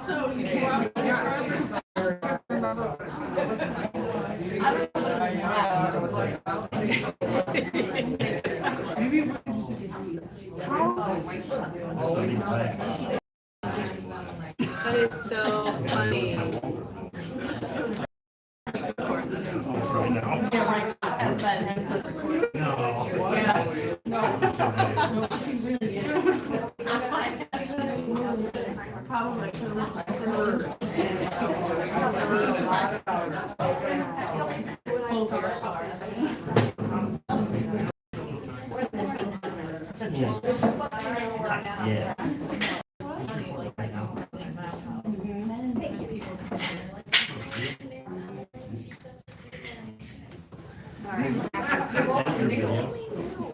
So you That is so funny.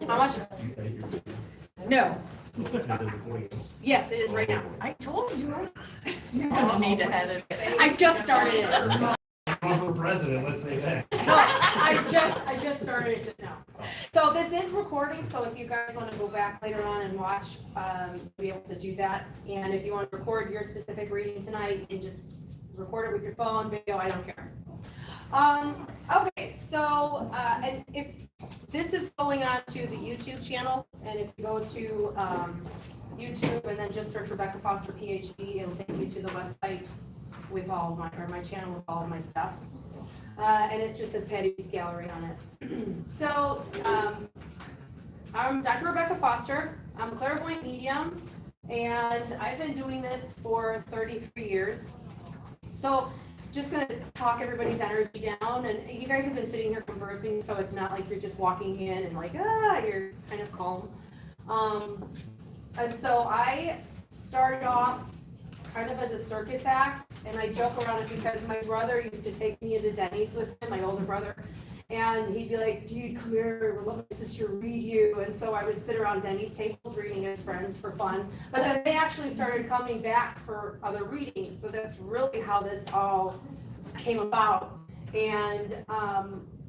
How much? No. Yes, it is right now. I told you. You don't need to edit. I just started it. I'm for president, let's say that. I just started it just now. So this is recording, so if you guys want to go back later on and watch, be able to do that. And if you want to record your specific reading tonight, you can just record it with your phone, video, I don't care. Okay, so and if this is going on to the YouTube channel, and if you go to YouTube and then just search Rebecca Foster PhD, it'll take you to the website with all of my channel with all of my stuff. And it just says Patty's Gallery on it. So I'm Dr. Rebecca Foster. I'm a clairvoyant medium, and I've been doing this for 33 years. So just going to talk everybody's energy down, and you guys have been sitting here conversing, so it's not like you're just walking in and like, you're kind of calm. And so I started off kind of as a circus act, and I joke around it because my brother used to take me into Denny's with him, my older brother, and he'd be like, dude, come here, we'll let my sister read you. And so I would sit around Denny's tables reading as friends for fun. But then they actually started coming back for other readings. So that's really how this all came about. And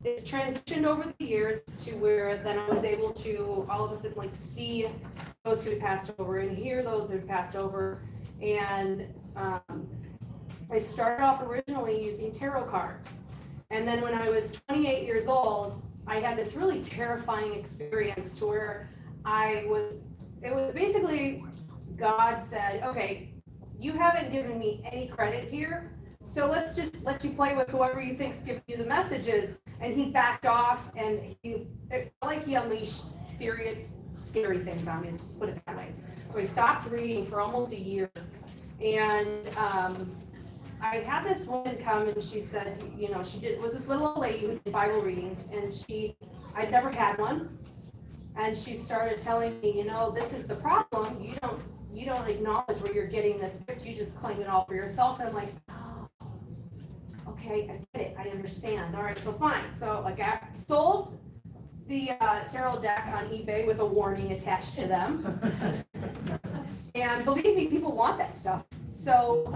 it's transitioned over the years to where then I was able to all of a sudden like see those who had passed over and hear those who had passed over. And I started off originally using tarot cards. And then when I was 28 years old, I had this really terrifying experience to where it was basically God said, okay, you haven't given me any credit here, so let's just let you play with whoever you think's giving you the messages. And he backed off, and it felt like he unleashed serious, scary things on me, just put it that way. So I stopped reading for almost a year. And I had this woman come, and she said, was this little old lady who did Bible readings, and I'd never had one. And she started telling me, this is the problem. You don't acknowledge where you're getting this gift. You just claim it all for yourself. And I'm like, oh, okay, I get it. I understand. All right, so fine. So like I sold the tarot deck on eBay with a warning attached to them. And believe me, people want that stuff. So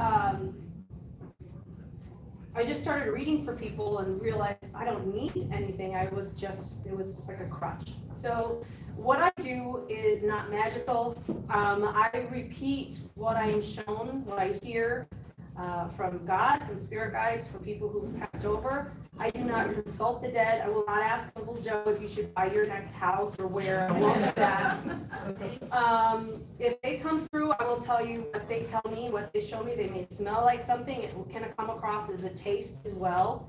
I just started reading for people and realized I don't need anything. It was just like a crutch. So what I do is not magical. I repeat what I am shown, what I hear from God, from spirit guides, from people who've passed over. I do not consult the dead. I will not ask Uncle Joe if you should buy your next house or where. I won't do that. If they come through, I will tell you what they tell me, what they show me. They may smell like something. It will kind of come across as a taste as well.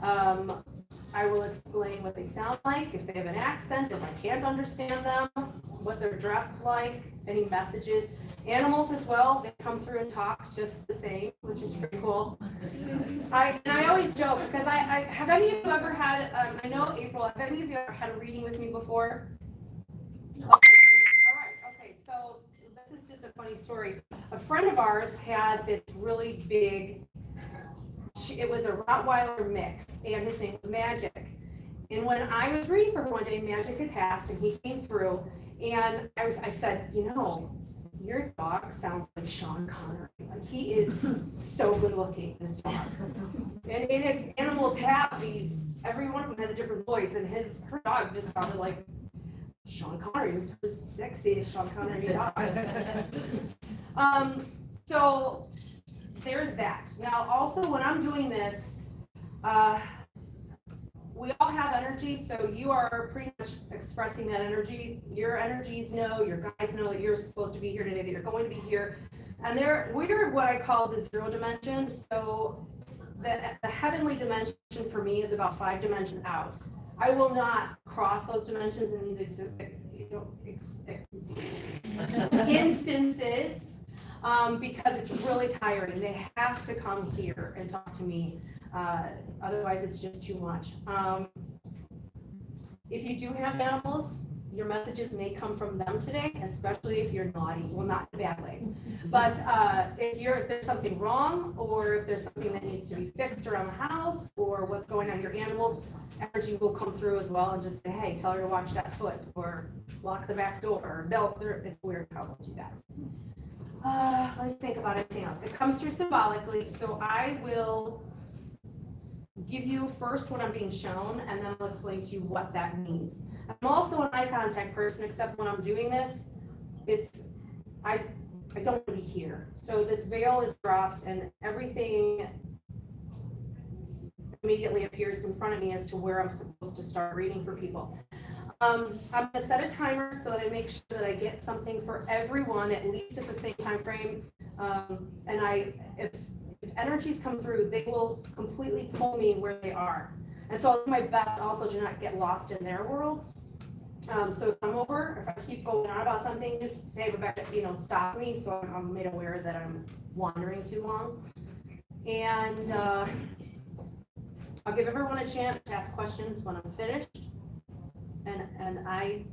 I will explain what they sound like, if they have an accent, if I can't understand them, what they're dressed like, any messages. Animals as well, they come through and talk just the same, which is pretty cool. I always joke, because I have any of you ever had, I know April, have any of you ever had a reading with me before? Okay, all right, okay, so this is just a funny story. A friend of ours had this really big, it was a Rottweiler mix, and his name was Magic. And when I was reading for her one day, Magic had passed, and he came through, and I said, your dog sounds like Sean Connery. Like, he is so good looking, this dog. And animals have these, every one of them has a different voice, and her dog just sounded like Sean Connery was the sexiest Sean Connery dog. So there's that. Now, also when I'm doing this, we all have energy, so you are pretty much expressing that energy. Your energies know, your guides know that you're supposed to be here today, that you're going to be here. And we're what I call the zero dimension. So the heavenly dimension for me is about 5 dimensions out. I will not cross those dimensions in these instances because it's really tiring. They have to come here and talk to me. Otherwise, it's just too much. If you do have animals, your messages may come from them today, especially if you're naughty. Well, not in a bad way. But if there's something wrong, or if there's something that needs to be fixed around the house, or what's going on your animals, energy will come through as well and just say, hey, tell her to watch that foot, or lock the back door. It's weird how they'll do that. Let's think about anything else. It comes through symbolically, so I will give you first what I'm being shown, and then I'll explain to you what that means. I'm also an eye contact person, except when I'm doing this, I don't want to be here. So this veil is dropped, and everything immediately appears in front of me as to where I'm supposed to start reading for people. I'm going to set a timer so that I make sure that I get something for everyone, at least at the same time frame. And if energies come through, they will completely pull me where they are. And so I'll do my best also to not get lost in their worlds. So if I'm over, if I keep going on about something, just say, Rebecca, stop me, so I'm made aware that I'm wandering too long. And I'll give everyone a chance to ask questions when I'm finished. And I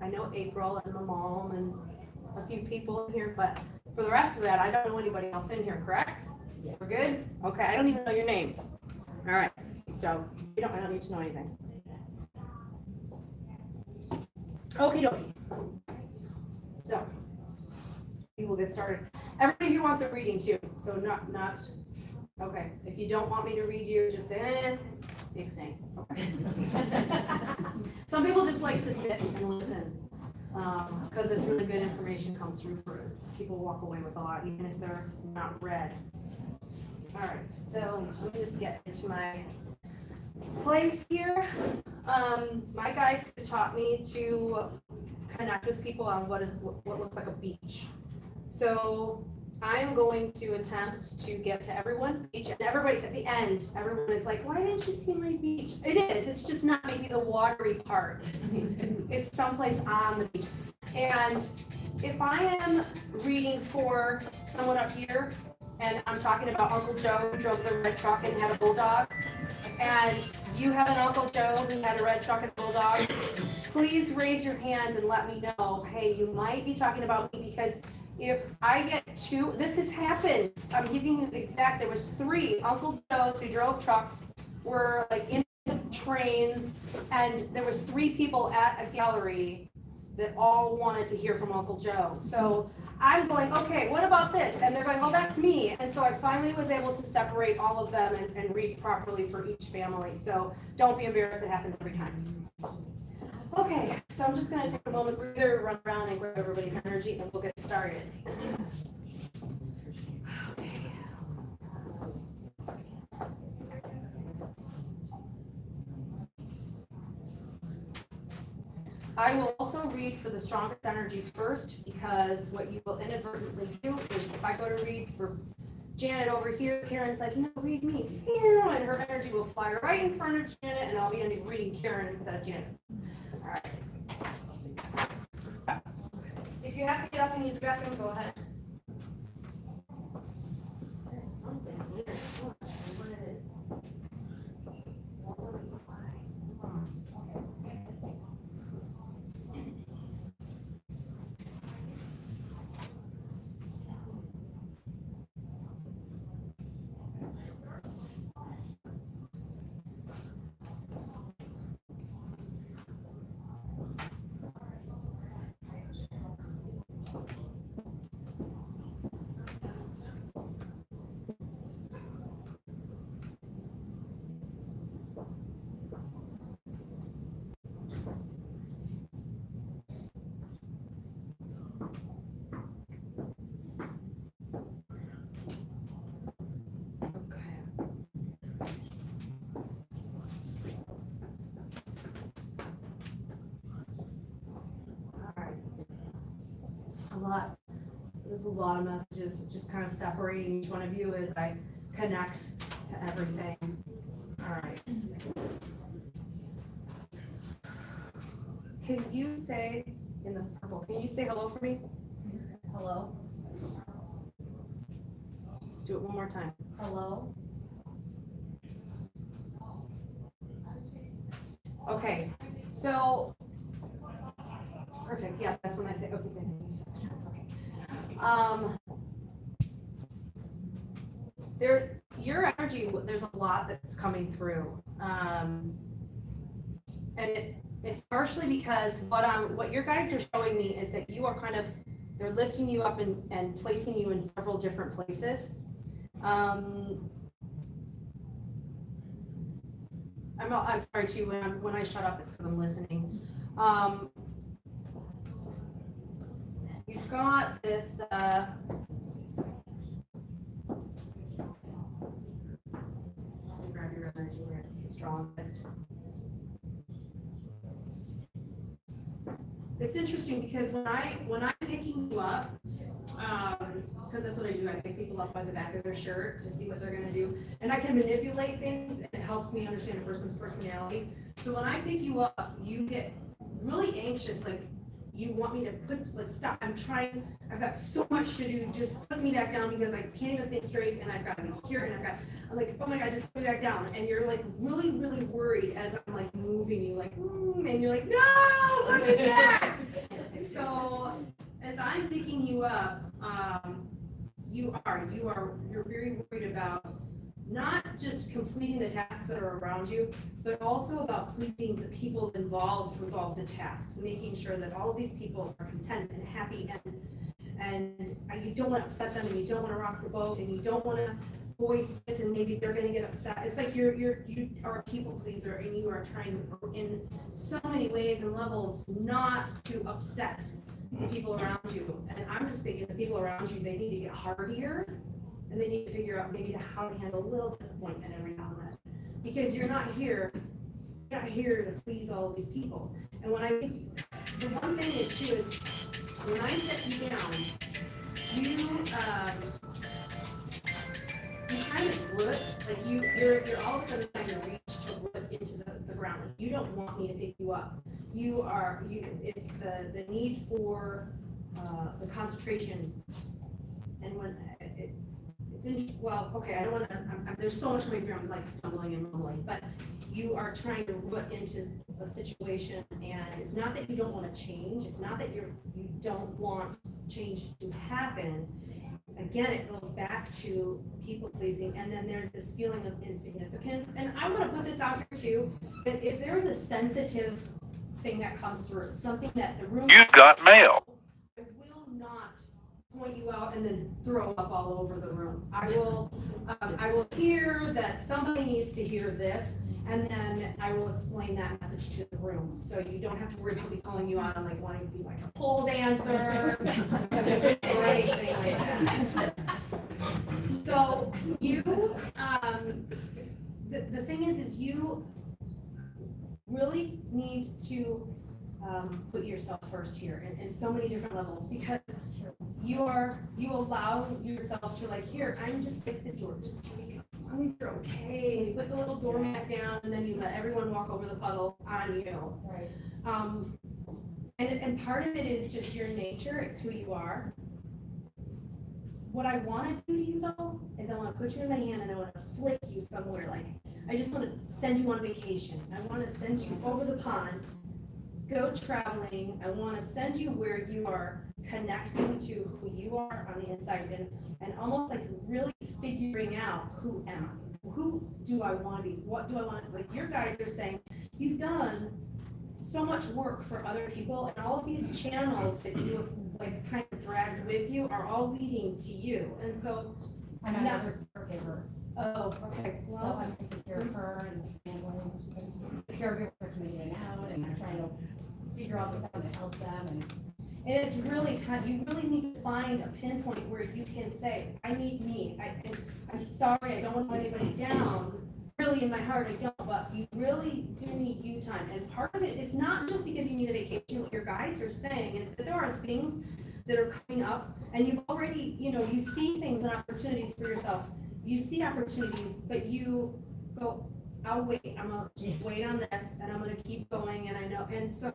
know April and my mom and a few people in here, but for the rest of that, I don't know anybody else in here, correct? Yes. We're good? Okay, I don't even know your names. All right, so I don't need to know anything. Okie dokie. So we will get started. Everybody here wants a reading too, so not okay. If you don't want me to read you, just say big thing. Okay. Some people just like to sit and listen because it's really good information comes through for people walk away with a lot, even if they're not read. All right, so let me just get into my place here. My guides taught me to connect with people on what looks like a beach. So I'm going to attempt to get to everyone's beach, and everybody at the end, everyone is like, why didn't you see my beach? It is, it's just not maybe the watery part. It's someplace on the beach. And if I am reading for someone up here, and I'm talking about Uncle Joe who drove the red truck and had a bulldog, and you have an Uncle Joe who had a red truck and a bulldog, please raise your hand and let me know, hey, you might be talking about me, because if I get two, this has happened. I'm giving you the exact, there was 3 Uncle Joes who drove trucks, were like in trains, and there was 3 people at a gallery that all wanted to hear from Uncle Joe. So I'm going, okay, what about this? And they're going, well, that's me. And so I finally was able to separate all of them and read properly for each family. So don't be embarrassed, it happens every time. Okay, so I'm just going to take a moment, breather, run around and grab everybody's energy, and we'll get started. Okay. I will also read for the strongest energies first, because what you will inadvertently do is if I go to read for Janet over here, Karen's like, no, read me. And her energy will fly right in front of Janet, and I'll be reading Karen instead of Janet. All right. If you have to get up and use the bathroom, go ahead. There's something here. I'm not sure what it is. there's a lot of messages, just kind of separating each one of you as I connect to everything. All right. Can you say, in the purple, can you say hello for me? Hello? Do it one more time. Hello? Okay, so, perfect, yeah, that's when I say, okay, say, okay. Your energy, there's a lot that's coming through. And it's partially because what your guides are showing me is that you are they're lifting you up and placing you in several different places. I'm sorry too, when I shut up, it's because I'm listening. You've got this, grab your energy where it's the strongest. It's interesting because when I'm picking you up, because that's what I do, I pick people up by the back of their shirt to see what they're gonna do, and I can manipulate things, and it helps me understand a person's personality. So when I pick you up, you get really anxious, like you want me to stop. I've got so much to do, just put me back down because I can't even think straight, and I've got to be here, and I'm like, oh my God, just put me back down. And you're like really, really worried as I'm like moving you, like, and you're like, no, put me back. So as I'm picking you up, you're very worried about not just completing the tasks that are around you, but also about pleasing the people involved with all the tasks, making sure that all of these people are content and happy, and you don't want to upset them, and you don't want to rock the boat, and you don't want to voice this, and maybe they're going to get upset. It's like you are a people pleaser, and you are trying in so many ways and levels not to upset the people around you. And I'm just thinking the people around you, they need to get hardier, and they need to figure out maybe how to handle a little disappointment every now and then, because you're not here to please all of these people. And when the one thing is too is when I set you down, you kind of root, like you're all of a sudden trying to reach to root into the ground. Like you don't want me to pick you up. It's the need for the concentration, and when I don't want to, there's so much coming through, I'm like stumbling and mumbling, but you are trying to root into a situation, and it's not that you don't want to change, it's not that you don't want change to happen. Again, it goes back to people pleasing, and then there's this feeling of insignificance. And I want to put this out here too, that if there is a sensitive thing that comes through, something that the room— You've got mail. I will not point you out and then throw up all over the room. I will hear that somebody needs to hear this, and then I will explain that message to the room. So you don't have to worry about me calling you out on like wanting to be like a pole dancer or anything like that. So you, the thing is you really need to put yourself first here in so many different levels, because you allow yourself to like, here, I'm just like the door, just here we go, as long as you're okay. And you put the little doormat down, and then you let everyone walk over the puddle on you. Right. And part of it is just your nature, it's who you are. What I want to do to you though, is I want to put you in my hand, and I want to flick you somewhere. Like, I just want to send you on vacation. I want to send you over the pond, go traveling. I want to send you where you are connecting to who you are on the inside, and almost like really figuring out, who am I? Who do I want to be? What do I want to, like your guides are saying, you've done so much work for other people, and all of these channels that you have like kind of dragged with you are all leading to you. And so I'm a nervous caregiver. Oh, okay. So Well, I'm taking care of her and handling, the caregivers are coming in and out, and I'm trying to figure out this out to help them. And it's really time. You really need to find a pinpoint where you can say, I need me. I'm sorry, I don't want to let anybody down. Really, in my heart, I don't, but you really do need you time. And part of it is not just because you need a vacation. What your guides are saying is that there are things that are coming up, and you've already, you see things and opportunities for yourself. You see opportunities, but you go, I'll wait, I'm gonna just wait on this, and I'm gonna keep going, and I know, and so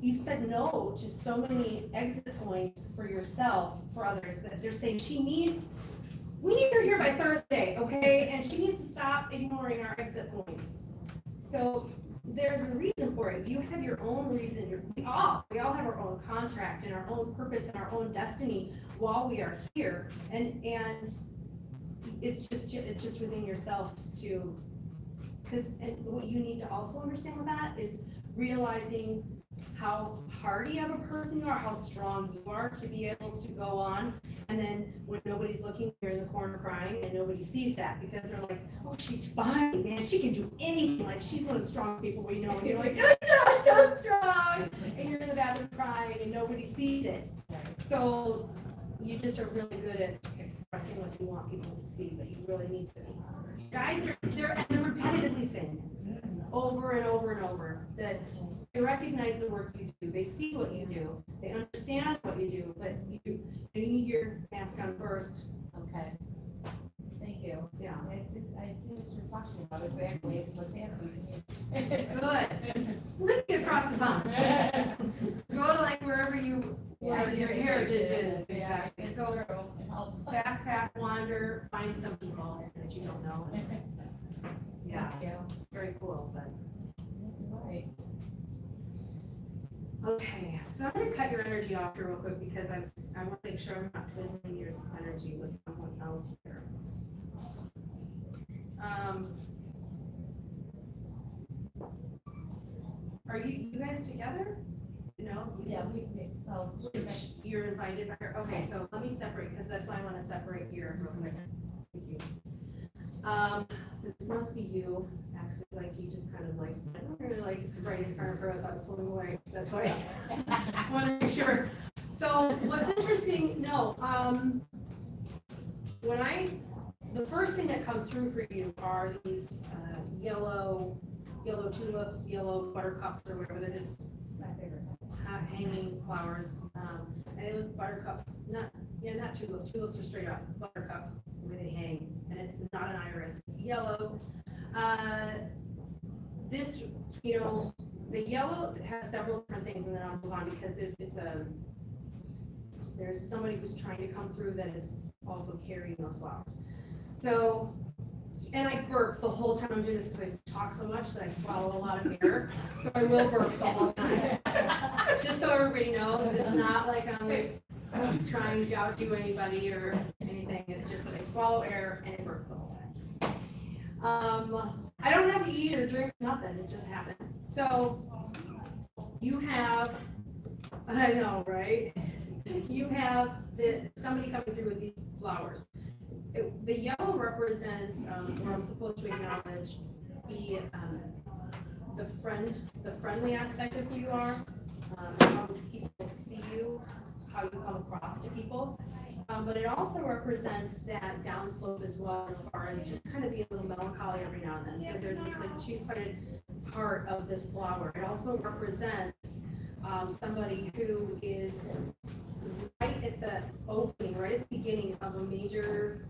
you've said no to so many exit points for yourself, for others, that they're saying we need her here by Thursday, okay? And she needs to stop ignoring our exit points. So there's a reason for it. You have your own reason. We all have our own contract and our own purpose and our own destiny while we are here. And it's just within yourself to, and what you need to also understand with that is realizing how hardy of a person you are, how strong you are to be able to go on. And then when nobody's looking, you're in the corner crying, and nobody sees that because they're like, oh, she's fine, man. She can do anything. Like, she's one of the strongest people we know. And you're like, I'm so strong. And you're in the bathroom crying, and nobody sees it. So you just are really good at expressing what you want people to see, but you really need to. Guides they're repetitively saying over and over and over that they recognize the work you do, they see what you do, they understand what you do, but you need your mask on first. Okay. Thank you. Yeah. I see what you're talking about, exactly, it's what's happening to me. Good. Flip it across the pond. Go to like wherever your heritage is. Exactly. It's Go true. It helps. backpack, wander, find some people that you don't know. Yeah, Thank you. it's very cool, but. Right. Okay, so I'm gonna cut your energy off here real quick because I want to make sure I'm not twisting your energy with someone else here. Are you guys together? No? Yeah, oh, You're invited. Okay, so let me separate because that's why I want to separate here real quick. Thank you. So this must be you, actually, like you just kind of like, I don't really like right in front of her as I was pulling away. That's why I want to make sure. So what's interesting, the first thing that comes through for you are these yellow tulips, yellow buttercups, or whatever. They're just my favorite. hanging flowers, and they look buttercups, not tulips. Tulips are straight up buttercup where they hang, and it's not an iris. It's yellow. This, the yellow has several different things, and then I'll move on because there's somebody who's trying to come through that is also carrying those flowers. So. And I burp the whole time I'm doing this because I talk so much that I swallow a lot of air. So I will burp the whole time. Just so everybody knows, it's not like I'm trying to outdo anybody or anything. It's just that I swallow air and I burp the whole time. I don't have to eat or drink nothing. It just happens. So you have, I know, right? You have somebody coming through with these flowers. The yellow represents, or I'm supposed to acknowledge the friendly aspect of who you are, how people see you, how you come across to people. But it also represents that downslope as well, as far as just kind of being a little melancholy every now and then. So there's this like two-sided part of this flower. It also represents somebody who is right at the opening, right at the beginning of a major,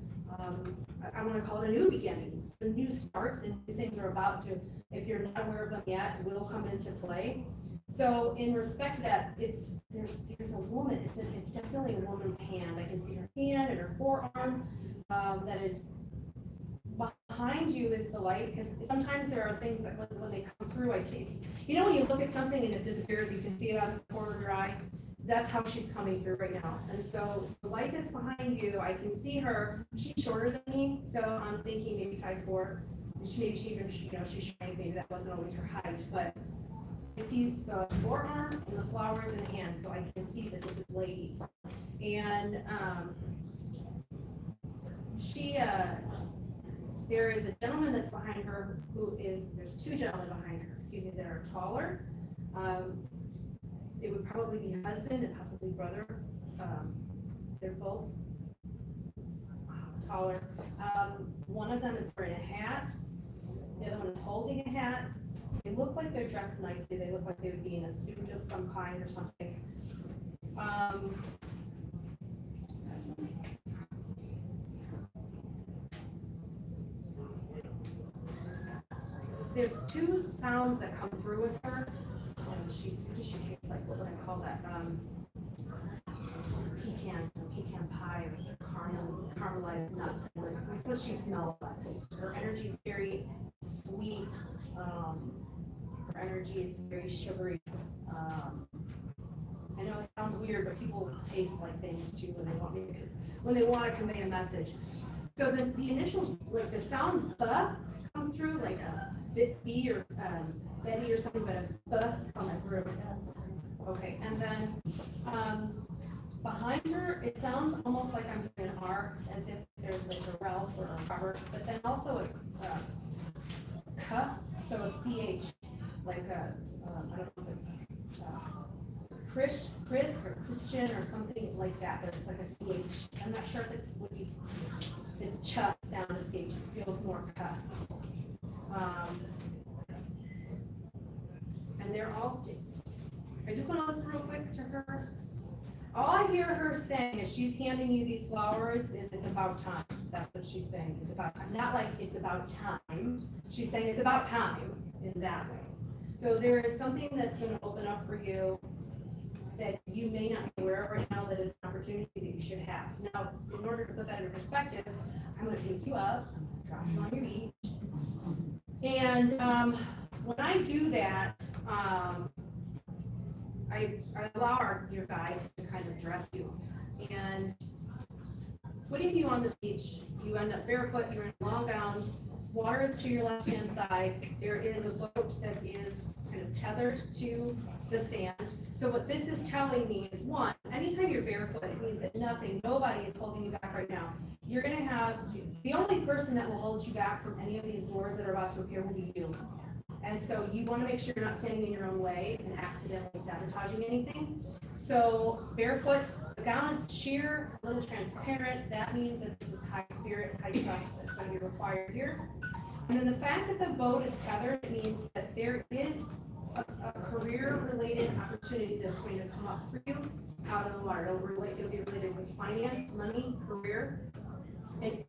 I want to call it a new beginning. So new starts and new things are about to, if you're not aware of them yet, will come into play. So in respect to that, there's a woman, it's definitely a woman's hand. I can see her hand and her forearm that is behind you is the light, because sometimes there are things that when they come through, I can't, when you look at something and it disappears, you can see it out of the corner of your eye. That's how she's coming through right now. And so the light is behind you. I can see her. She's shorter than me, so I'm thinking maybe 5'4". Maybe she even, she shrank. Maybe that wasn't always her height, but I see the forearm and the flowers in the hand, so I can see that this is lady. And there is a gentleman that's behind her there's two gentlemen behind her, that are taller. It would probably be husband and possibly brother. They're both taller. One of them is wearing a hat. The other one is holding a hat. They look like they're dressed nicely. They look like they would be in a suit of some kind or something. there's two sounds that come through with her. And she tastes like, what would I call that? Pecan pie or caramelized nuts. That's what she smells like. Her energy is very sweet. Her energy is very sugary. I know it sounds weird, but people taste like things too when they want to convey a message. So the initials, like the sound "the" comes through, like a B or Betty or something, but a "the" comes through. Okay, and then behind her, it sounds almost like I'm hearing an R, as if there's like a Ralph or a Robert, but then also a K, so a CH, like a I don't know if it's Chris or Christian or something like that, but it's like a CH. I'm not sure if it's would be the ch sound of CH. It feels more K. And they're all. I just want to listen real quick to her. All I hear her saying as she's handing you these flowers is it's about time. That's what she's saying. It's about time. Not like it's about time. She's saying it's about time in that way. So there is something that's going to open up for you that you may not be aware of right now that is an opportunity that you should have. Now, in order to put that into perspective, I'm going to pick you up, drop you on your beach. And when I do that, I allow your guides to kind of dress you. And putting you on the beach, you end up barefoot, you're in a long gown, water is to your left-hand side. There is a boat that is kind of tethered to the sand. So what this is telling me is, one, anytime you're barefoot, it means that nobody is holding you back right now. You're going to have, the only person that will hold you back from any of these doors that are about to appear will be you. And so you want to make sure you're not standing in your own way and accidentally sabotaging anything. So barefoot, the gown is sheer, a little transparent. That means that this is high spirit, high trust that's going to be required here. And then the fact that the boat is tethered, it means that there is a career-related opportunity that's going to come up for you out of the water. It'll be related with finance, money, career. It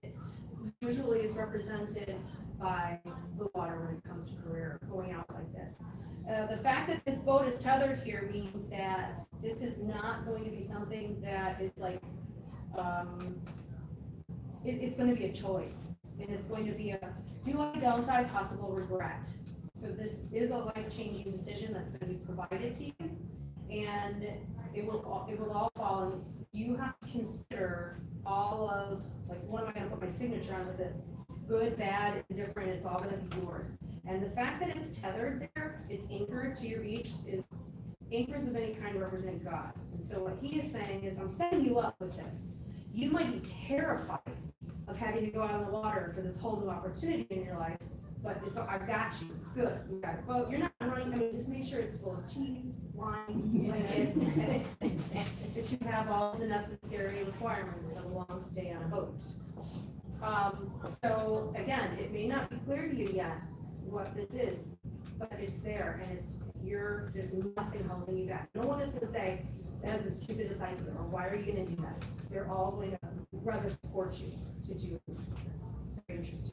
usually is represented by the water when it comes to career, going out like this. The fact that this boat is tethered here means that this is not going to be something that is like, it's going to be a choice. And it's going to be a do I, don't I, possible regret. So this is a life-changing decision that's going to be provided to you. And it will all fall, and you have to consider all of, like, what am I going to put my signature on with this? Good, bad, indifferent, it's all going to be yours. And the fact that it's tethered there, it's anchored to your beach, is anchors of any kind represent God. And so what he is saying is, I'm setting you up with this. You might be terrified of having to go out on the water for this whole new opportunity in your life, but I've got you. It's good. You got it. Well, you're not running. I mean, just make sure it's full of cheese, wine, blankets, that you have all the necessary requirements of a long stay on a boat. So again, it may not be clear to you yet what this is, but it's there, and there's nothing holding you back. No one is going to say, that's the stupidest idea, or why are you going to do that? They're all going to rather support you to do this. It's very interesting.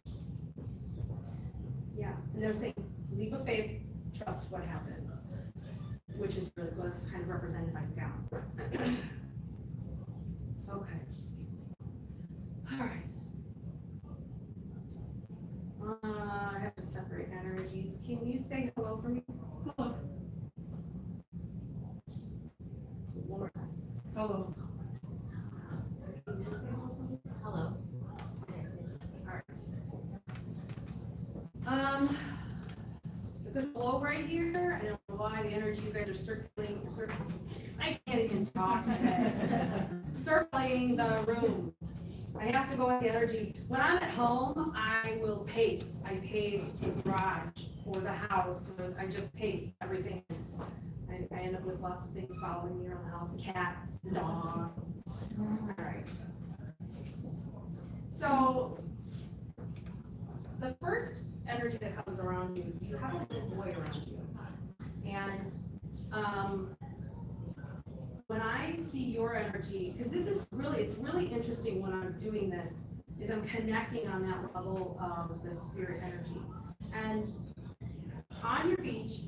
Yeah, and they're saying, leap of faith, trust what happens, which is really what's kind of represented by the gown. Okay. All right. I have to separate energies. Can you say hello for me? Hello. One more time. Hello. Can you say hello for me? Hello. All right. It's a good flow right here. I don't know why the energy you guys are circling. I can't even talk today. Circling the room. I have to go with the energy. When I'm at home, I will pace. I pace the garage or the house, or I just pace everything. I end up with lots of things following me around the house, the cats, the dogs. All right. So the first energy that comes around you, you have a little boy around you. And when I see your energy, because it's really interesting when I'm doing this, is I'm connecting on that level of the spirit energy. And on your beach,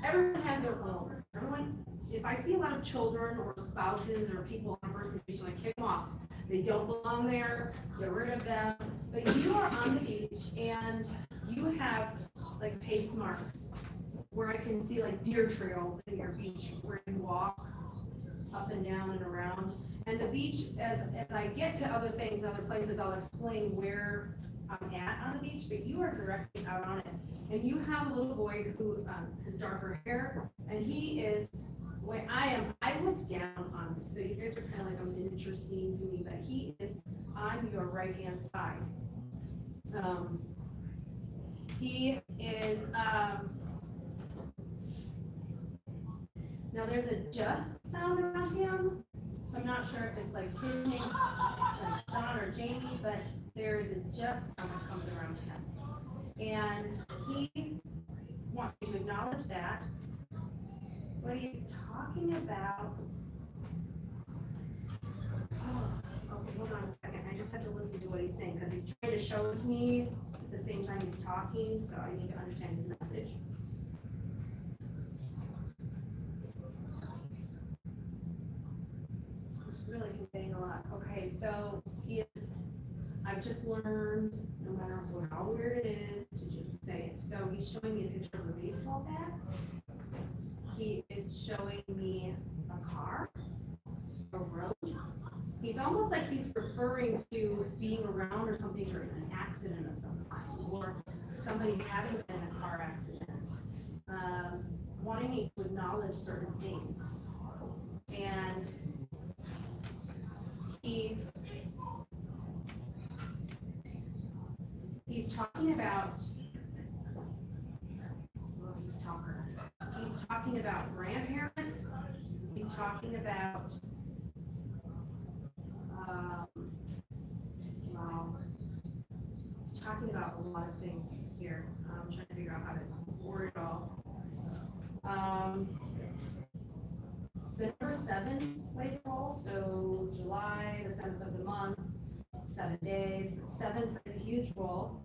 everyone has their own. Everyone, if I see a lot of children or spouses or people on person's beach, I'm like, kick them off. They don't belong there, get rid of them. But you are on the beach and you have like pace marks where I can see like deer trails in your beach where you walk up and down and around. And the beach, as I get to other things, other places, I'll explain where I'm at on the beach, but you are directly out on it. And you have a little boy who has darker hair, and he is, the way I am, I look down on him. So you guys are kind of like a miniature scene to me, but he is on your right-hand side. He is, now there's a j sound around him, so I'm not sure if it's like his name, like John or Jamie, but there is a j sound that comes around him. And he wants me to acknowledge that. What he's talking about, okay, hold on a second, I just have to listen to what he's saying, because he's trying to show it to me at the same time he's talking, so I need to understand his message. Really conveying a lot. Okay, so I've just learned, no matter how weird it is, to just say it. So he's showing me a picture of a baseball bat. He is showing me a car, a road. He's almost like he's referring to being around or something during an accident of some kind, or somebody having been in a car accident, wanting me to acknowledge certain things. And he's talking about, well, he's talking about grandparents. He's talking about, well, he's talking about a lot of things here. I'm trying to figure out how to word it all. The number 7 plays a role, so July, the 7th of the month, 7 days. 7 plays a huge role.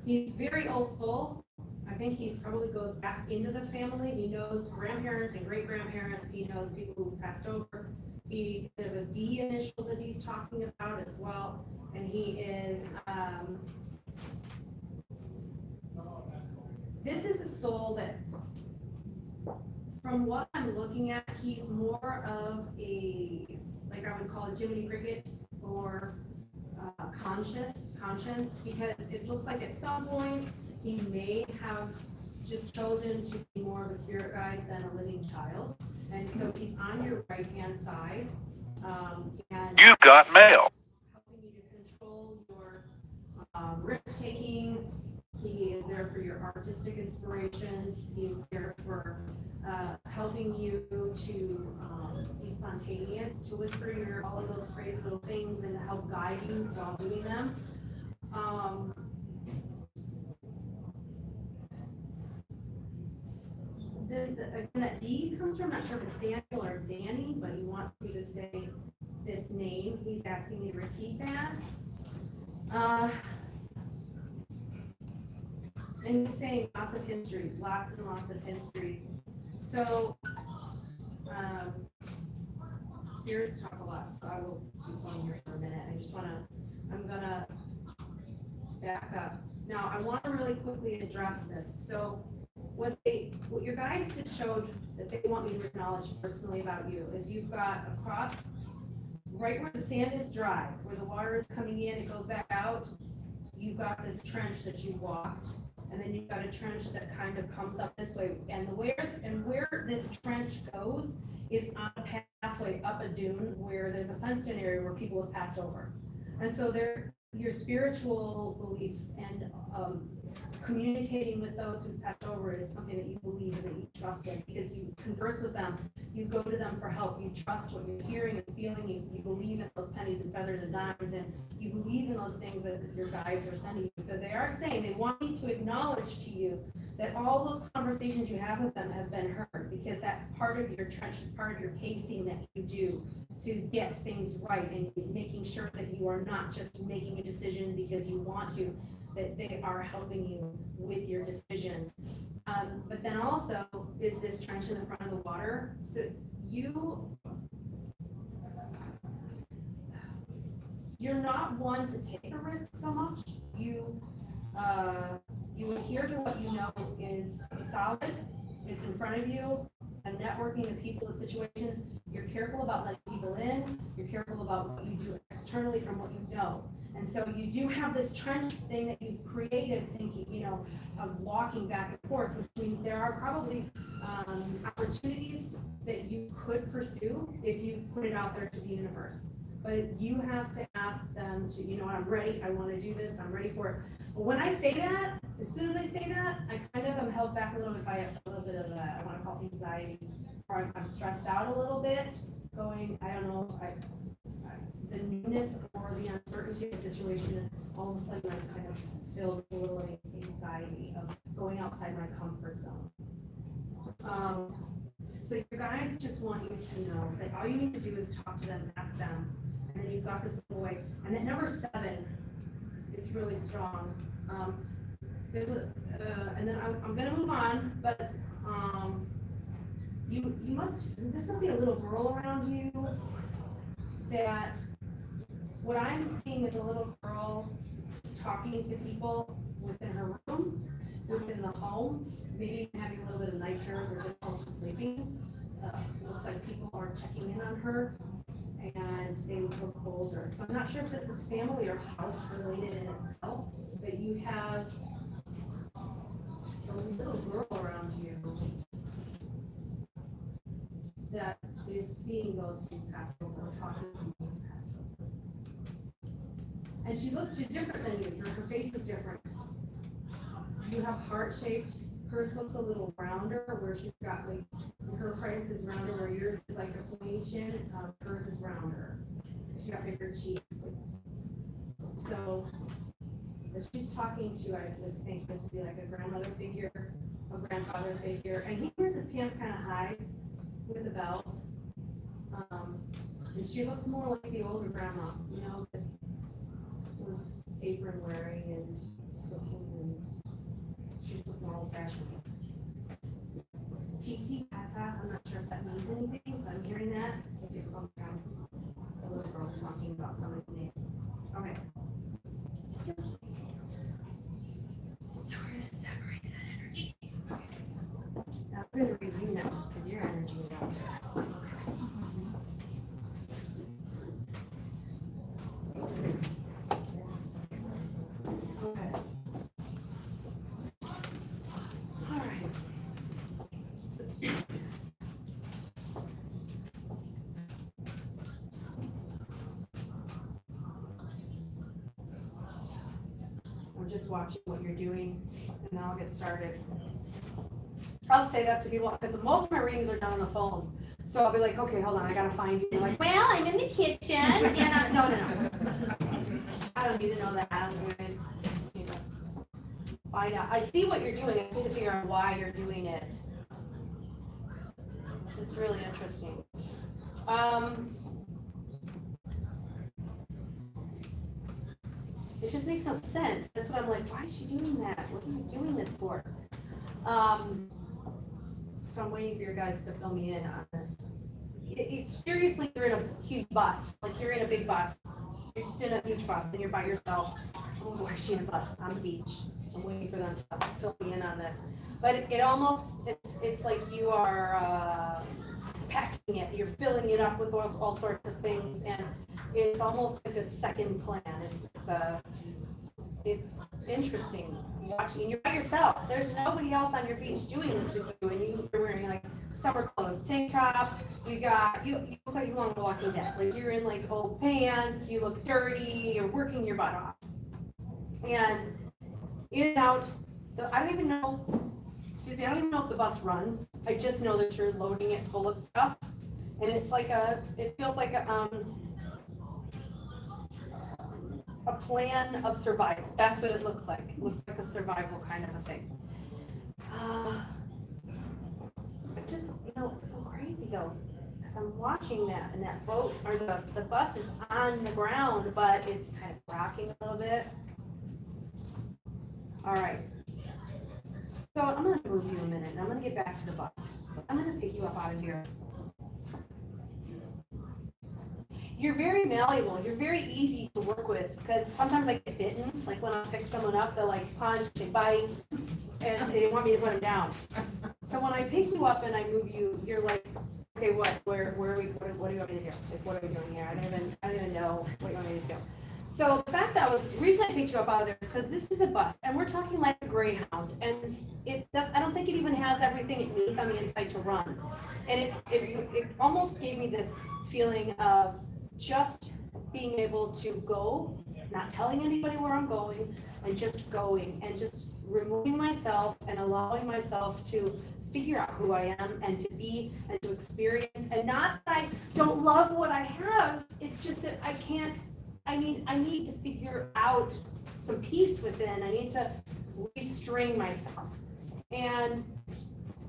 He's very old soul. I think he probably goes back into the family. He knows grandparents and great-grandparents. He knows people who've passed over. There's a D initial that he's talking about as well. And he is, this is a soul that, from what I'm looking at, he's more of a, like I would call it Jiminy Cricket, or conscience, because it looks like at some point he may have just chosen to be more of a spirit guide than a living child. And so he's on your right-hand side. And you've got mail. Helping you to control your risk-taking. He is there for your artistic inspirations. He's there for helping you to be spontaneous, to whisper all of those crazy little things and help guide you while doing them. Again, that D comes from, I'm not sure if it's Daniel or Danny, but he wants me to say this name. He's asking me to repeat that. And he's saying lots of history, lots and lots of history. So, spirits talk a lot, so I will keep going here for a minute. I'm gonna back up. Now, I want to really quickly address this. So, what your guides had showed that they want me to acknowledge personally about you is you've got across, right where the sand is dry, where the water is coming in, it goes back out, you've got this trench that you walked. And then you've got a trench that kind of comes up this way. And where this trench goes is on a pathway up a dune where there's a fenced-in area where people have passed over. And so your spiritual beliefs and communicating with those who've passed over is something that you believe in, that you trust in, because you converse with them, you go to them for help, you trust what you're hearing and feeling, you believe in those pennies and feathers and dimes, and you believe in those things that your guides are sending you. So they are saying they want me to acknowledge to you that all those conversations you have with them have been heard, because that's part of your trench, it's part of your pacing that you do to get things right and making sure that you are not just making a decision because you want to, that they are helping you with your decisions. But then also is this trench in the front of the water. So you're not one to take a risk so much. You adhere to what you know is solid, it's in front of you, and networking the people, the situations. You're careful about letting people in, you're careful about what you do externally from what you know. And so you do have this trench thing that you've created, thinking, of walking back and forth, which means there are probably opportunities that you could pursue if you put it out there to the universe. But you have to ask them to, I'm ready, I want to do this, I'm ready for it. But when I say that, as soon as I say that, I kind of am held back a little bit by a little bit of I want to call it anxiety, or I'm stressed out a little bit, going, I don't know, the newness or the uncertainty of the situation, all of a sudden I'm kind of filled with a little anxiety of going outside my comfort zone. So your guides just want you to know that all you need to do is talk to them and ask them, and then you've got this little way. And then number 7 is really strong. And then I'm going to move on, but this must be a little girl around you that what I'm seeing is a little girl talking to people within her room, within the home, maybe having a little bit of night terrors or difficulty sleeping. Looks like people are checking in on her and they look older. So I'm not sure if this is family or house related in itself, but you have a little girl around you that is seeing those who've passed over, or talking to people who've passed over. And she's different than you. Her face is different. You have heart-shaped. Hers looks a little rounder, where she's got her face is rounder, where yours is like a pointy chin. Hers is rounder. She got bigger cheeks. So, if she's talking to, I would think this would be like a grandmother figure, a grandfather figure, and he wears his pants kind of high with a belt. And she looks more like the older grandma, that was apron wearing and cooking, and she looks more old fashioned. Titi Tata, I'm not sure if that means anything, but I'm hearing that. I think it's some kind of a little girl talking about somebody's name. Okay. So we're going to separate that energy. Now I'm going to read you next because your energy is out there. Okay. All right. I'm just watching what you're doing, and then I'll get started. I'll say that to people because most of my readings are done on the phone. So I'll be like, okay, hold on, I gotta find you. Like, well, I'm in the kitchen. And no. I don't need to know that. I just need to find out. I see what you're doing. I need to figure out why you're doing it. This is really interesting. It just makes no sense. That's what I'm like, why is she doing that? What are you doing this for? So I'm waiting for your guides to fill me in on this. Seriously, you're in a huge bus. Like you're in a big bus. You're just in a huge bus and you're by yourself. Oh, why is she in a bus on the beach? I'm waiting for them to fill me in on this. But it's like you are packing it. You're filling it up with all sorts of things. And it's almost like a second plan. It's interesting watching. You're by yourself. There's nobody else on your beach doing this with you, and you're wearing like summer clothes, tank top. You look like you belong to Walking Dead. Like you're in like old pants. You look dirty. You're working your butt off. And in and out. I don't even know if the bus runs. I just know that you're loading it full of stuff, and it feels like a plan of survival. That's what it looks like. It looks like a survival kind of a thing. It's so crazy though, because I'm watching that, and that boat, or the bus is on the ground, but it's kind of rocking a little bit. All right. So I'm gonna move you a minute, and I'm gonna get back to the bus. I'm gonna pick you up out of here. You're very malleable, you're very easy to work with, because sometimes I get bitten, like when I pick someone up, they'll like punch, they bite, and they want me to put them down. So when I pick you up and I move you, you're like, okay, where are we, what do you want me to do? Like, what are we doing here? I don't even know what you want me to do. So the fact that the reason I picked you up out of there is because this is a bus, and we're talking like a Greyhound, and I don't think it even has everything it needs on the inside to run. And it almost gave me this feeling of just being able to go, not telling anybody where I'm going, and just going, and just removing myself and allowing myself to figure out who I am and to be and to experience, and not that I don't love what I have, it's just that I need to figure out some peace within. I need to restring myself. And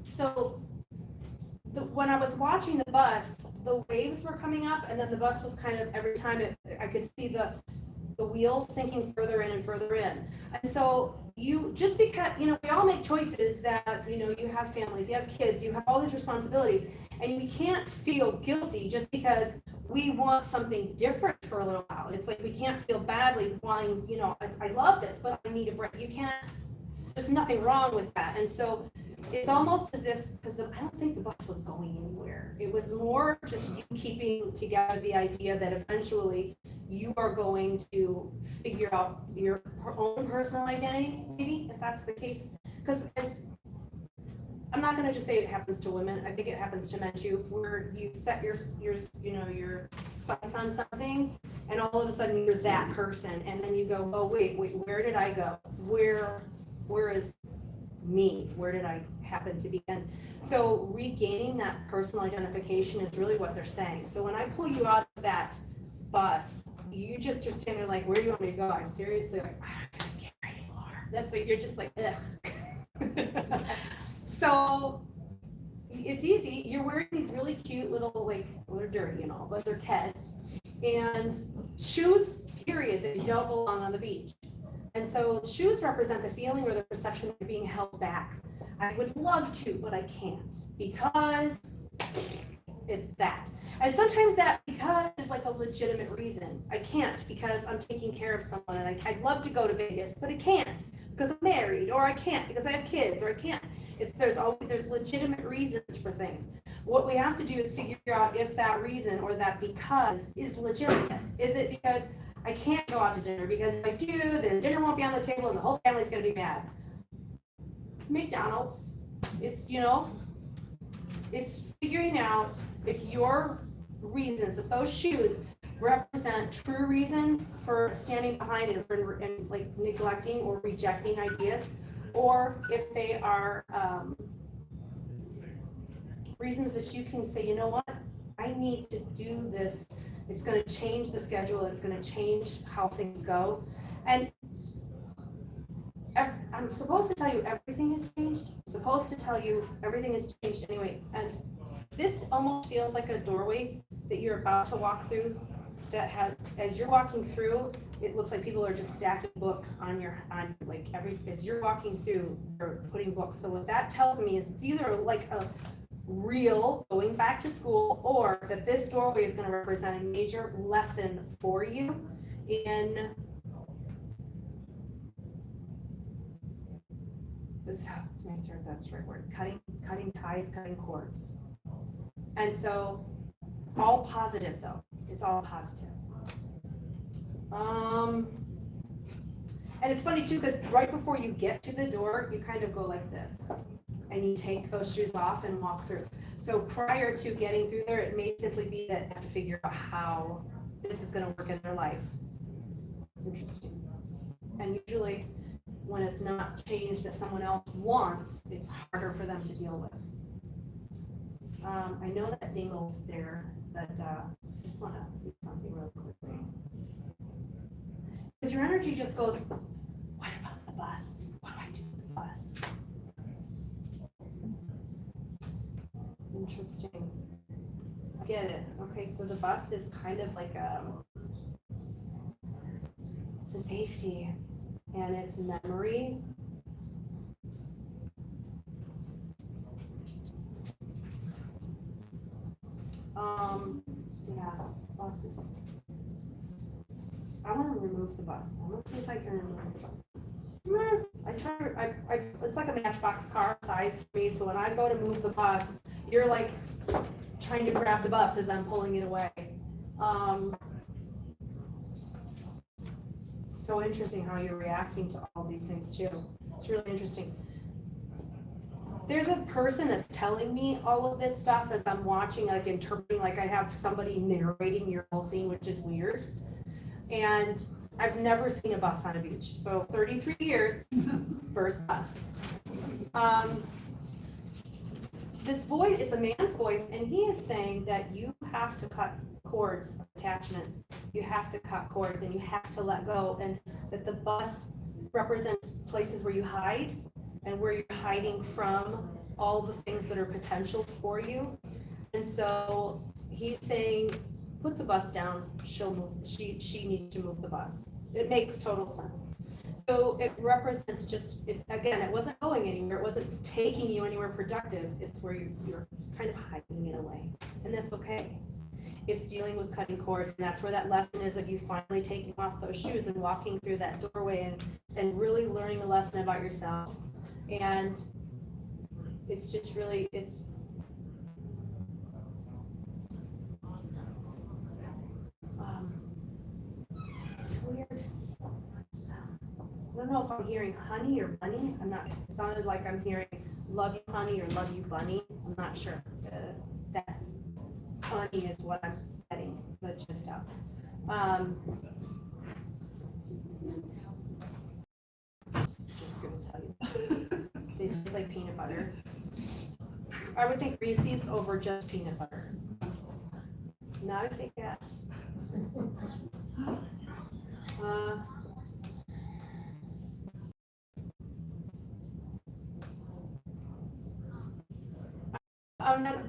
so when I was watching the bus, the waves were coming up, and then the bus was kind of, every time I could see the wheels sinking further in and further in. And so just because, we all make choices that, you have families, you have kids, you have all these responsibilities, and we can't feel guilty just because we want something different for a little while. It's like we can't feel badly wanting, I love this, but I need a break. There's nothing wrong with that. And so it's almost as if, because I don't think the bus was going anywhere. It was more just you keeping together the idea that eventually you are going to figure out your own personal identity, maybe, if that's the case. Because I'm not going to just say it happens to women. I think it happens to men too, where you set your sights on something, and all of a sudden you're that person, and then you go, oh wait, where did I go? Where is me? Where did I happen to be? And so regaining that personal identification is really what they're saying. So when I pull you out of that bus, you're standing there like, where do you want me to go? I seriously, like, I don't care anymore. That's what you're just like, ugh. So it's easy. You're wearing these really cute little, like, well, they're dirty and all, but they're Keds, and shoes, period, that don't belong on the beach. And so shoes represent the feeling or the perception of being held back. I would love to, but I can't, because it's that. And sometimes that because is like a legitimate reason. I can't because I'm taking care of someone, and I'd love to go to Vegas, but I can't because I'm married, or I can't because I have kids, or I can't. There's legitimate reasons for things. What we have to do is figure out if that reason or that because is legitimate. Is it because I can't go out to dinner, because if I do, then dinner won't be on the table and the whole family's gonna be mad? McDonald's, it's figuring out if your reasons, if those shoes represent true reasons for standing behind and like neglecting or rejecting ideas, or if they are reasons that you can say, you know what, I need to do this. It's going to change the schedule. It's going to change how things go. And I'm supposed to tell you everything has changed. I'm supposed to tell you everything has changed anyway. And this almost feels like a doorway that you're about to walk through that has, as you're walking through, it looks like people are just stacking books as you're walking through, you're putting books. So what that tells me is it's either like a real going back to school, or that this doorway is going to represent a major lesson for you in this, to answer if that's the right word, cutting ties, cutting cords. And so all positive though, it's all positive. And it's funny too, because right before you get to the door, you kind of go like this, and you take those shoes off and walk through. So prior to getting through there, it may simply be that you have to figure out how this is going to work in their life. It's interesting. And usually when it's not change that someone else wants, it's harder for them to deal with. I know that dingle's there, but I just want to see something real quickly. Because your energy just goes, what about the bus? What do I do with the bus? Interesting. I get it. Okay, so the bus is kind of like it's a safety, and it's memory, Yeah, buses. I want to remove the bus. Let's see if I can remove the bus. It's like a matchbox car size for me, so when I go to move the bus, you're like trying to grab the bus as I'm pulling it away. So interesting how you're reacting to all these things too. It's really interesting. There's a person that's telling me all of this stuff as I'm watching, like interpreting, like I have somebody narrating your whole scene, which is weird. And I've never seen a bus on a beach. So 33 years, first bus. This voice, it's a man's voice, and he is saying that you have to cut cords of attachment. You have to cut cords and you have to let go, and that the bus represents places where you hide and where you're hiding from all the things that are potentials for you. And so he's saying, put the bus down, she'll move, she needs to move the bus. It makes total sense. So it represents just, again, it wasn't going anywhere, it wasn't taking you anywhere productive, it's where you're kind of hiding it away, and that's okay. It's dealing with cutting cords, and that's where that lesson is of you finally taking off those shoes and walking through that doorway and really learning a lesson about yourself. And it's just really, it's weird. I don't know if I'm hearing honey or bunny. I'm not, it sounded like I'm hearing love you honey or love you bunny. I'm not sure. That honey is what I'm getting the gist of. Just gonna tell you. They taste like peanut butter. I would think Reese's over just peanut butter. Not a Kit Kat.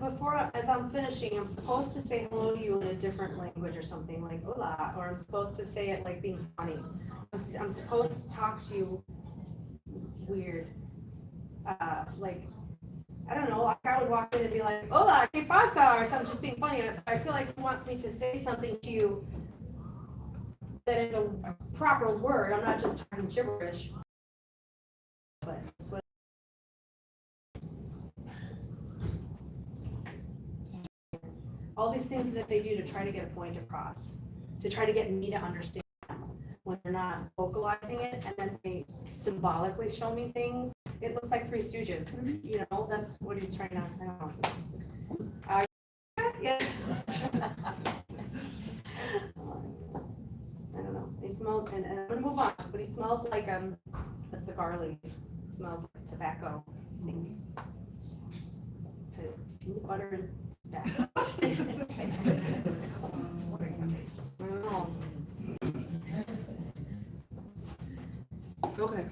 Before, as I'm finishing, I'm supposed to say hello to you in a different language or something, like hola, or I'm supposed to say it like being funny. I'm supposed to talk to you weird. Like, I don't know, like I would walk in and be like, hola, ¿qué pasa? Or something, just being funny. I feel like he wants me to say something to you that is a proper word. I'm not just talking gibberish. But that's what all these things that they do to try to get a point across, to try to get me to understand when they're not vocalizing it, and then they symbolically show me things. It looks like Three Stooges, you know, that's what he's trying to, I don't know. Yeah. I don't know, he smells, and I'm gonna move on, but he smells like a cigar leaf. It smells like tobacco, I think. Peanut butter and tobacco. I don't know. Okay.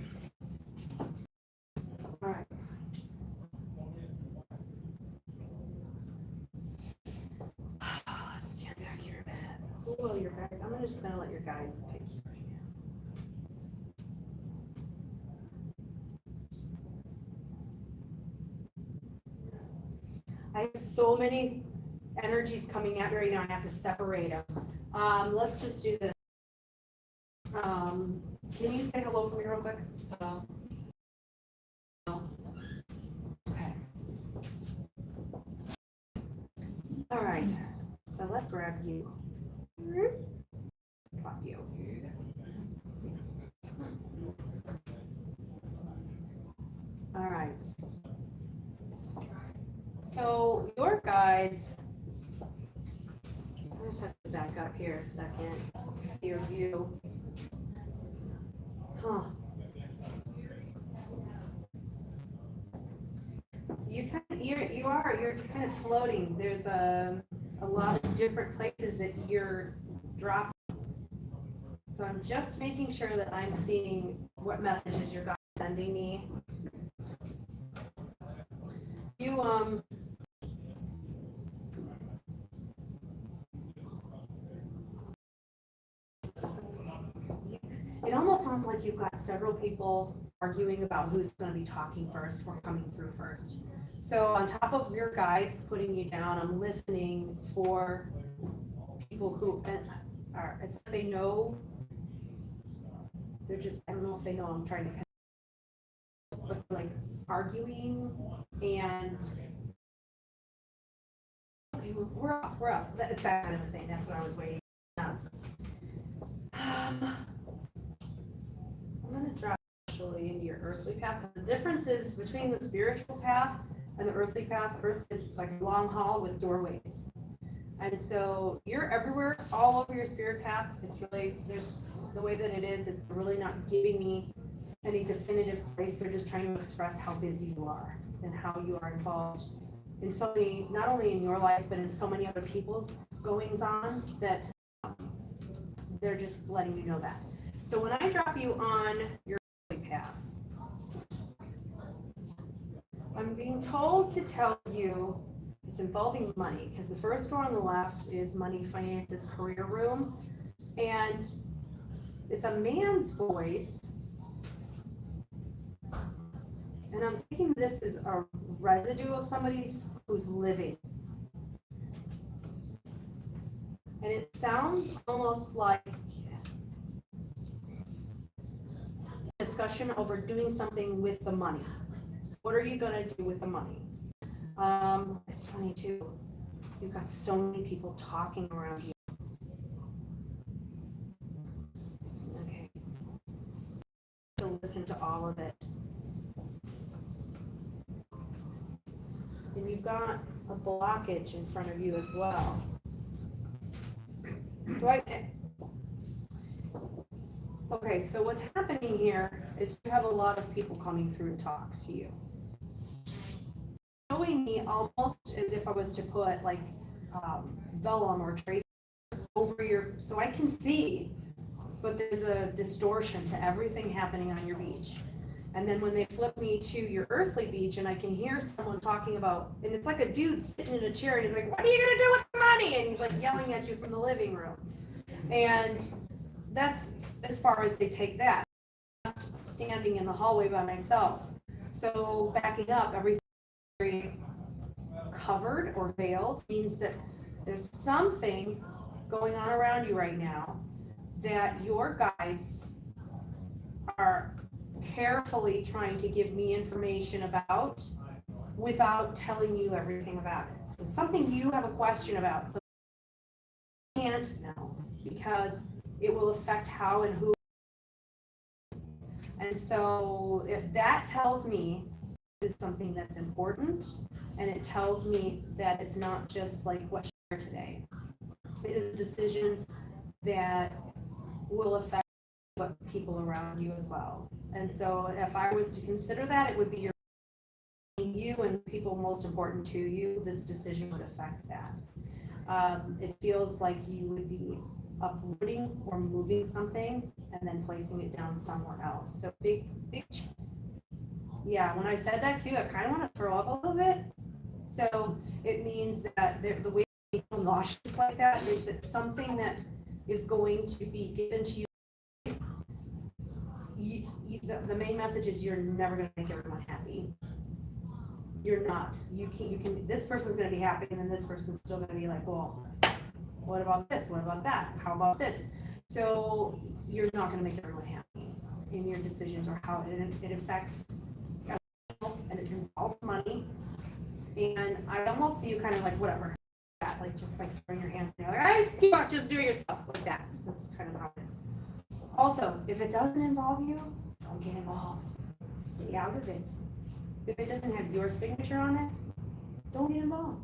All right. Let's stand back here a minute. Who will your guides? I'm just gonna let your guides pick you right now. I have so many energies coming at me right now. I have to separate them. Let's just do this. Can you say hello for me real quick? Hello. Okay. All right. So let's grab you. Drop you. All right. So your guides, I just have to back up here a second. See your view. Huh. You're kind of floating. There's a lot of different places that you're dropping. So I'm just making sure that I'm seeing what messages you're sending me. It almost sounds like you've got several people arguing about who's going to be talking first or coming through first. So on top of your guides putting you down, I'm listening for people who are, it's like they know, they're just, I don't know if they know I'm trying to, but like arguing and, okay, we're up. It's that kind of a thing, that's what I was waiting on. I'm gonna drop actually into your earthly path. The difference is between the spiritual path and the earthly path. Earth is like a long hall with doorways. And so you're everywhere, all over your spirit path. It's really, there's the way that it is, it's really not giving me any definitive place. They're just trying to express how busy you are and how you are involved in so many, not only in your life, but in so many other people's goings on that they're just letting you know that. So when I drop you on your path, I'm being told to tell you it's involving money, because the first door on the left is money, finances, career room, and it's a man's voice, and I'm thinking this is a residue of somebody who's living, and it sounds almost like discussion over doing something with the money. What are you gonna do with the money? It's funny too. You've got so many people talking around you. Okay. To listen to all of it. And you've got a blockage in front of you as well. So okay, so what's happening here is you have a lot of people coming through to talk to you. Showing me almost as if I was to put like vellum or trace over your, so I can see, but there's a distortion to everything happening on your beach. And then when they flip me to your earthly beach and I can hear someone talking about, and it's like a dude sitting in a chair and he's like, what are you gonna do with the money? And he's like yelling at you from the living room. And that's as far as they take that. Standing in the hallway by myself. So backing up, everything very covered or veiled means that there's something going on around you right now that your guides are carefully trying to give me information about without telling you everything about it. So something you have a question about, so you can't know because it will affect how and who. And so if that tells me it's something that's important, and it tells me that it's not just like what you share today. It is a decision that will affect what people around you as well. And so if I was to consider that, it would be you and people most important to you, this decision would affect that. It feels like you would be uprooting or moving something and then placing it down somewhere else. So big, yeah, when I said that too, I kind of want to throw up a little bit. So it means that the way you feel nauseous like that is that something that is going to be given to you, the main message is you're never going to make everyone happy. You're not. You can, this person's going to be happy and then this person's still going to be like, well, what about this? What about that? How about this? So you're not going to make everyone happy in your decisions or how it affects, and it involves money. And I almost see you kind of like whatever, like just like throwing your hands in there, like just do it yourself like that. That's kind of how it is. Also, if it doesn't involve you, don't get involved. Stay out of it. If it doesn't have your signature on it, don't get involved.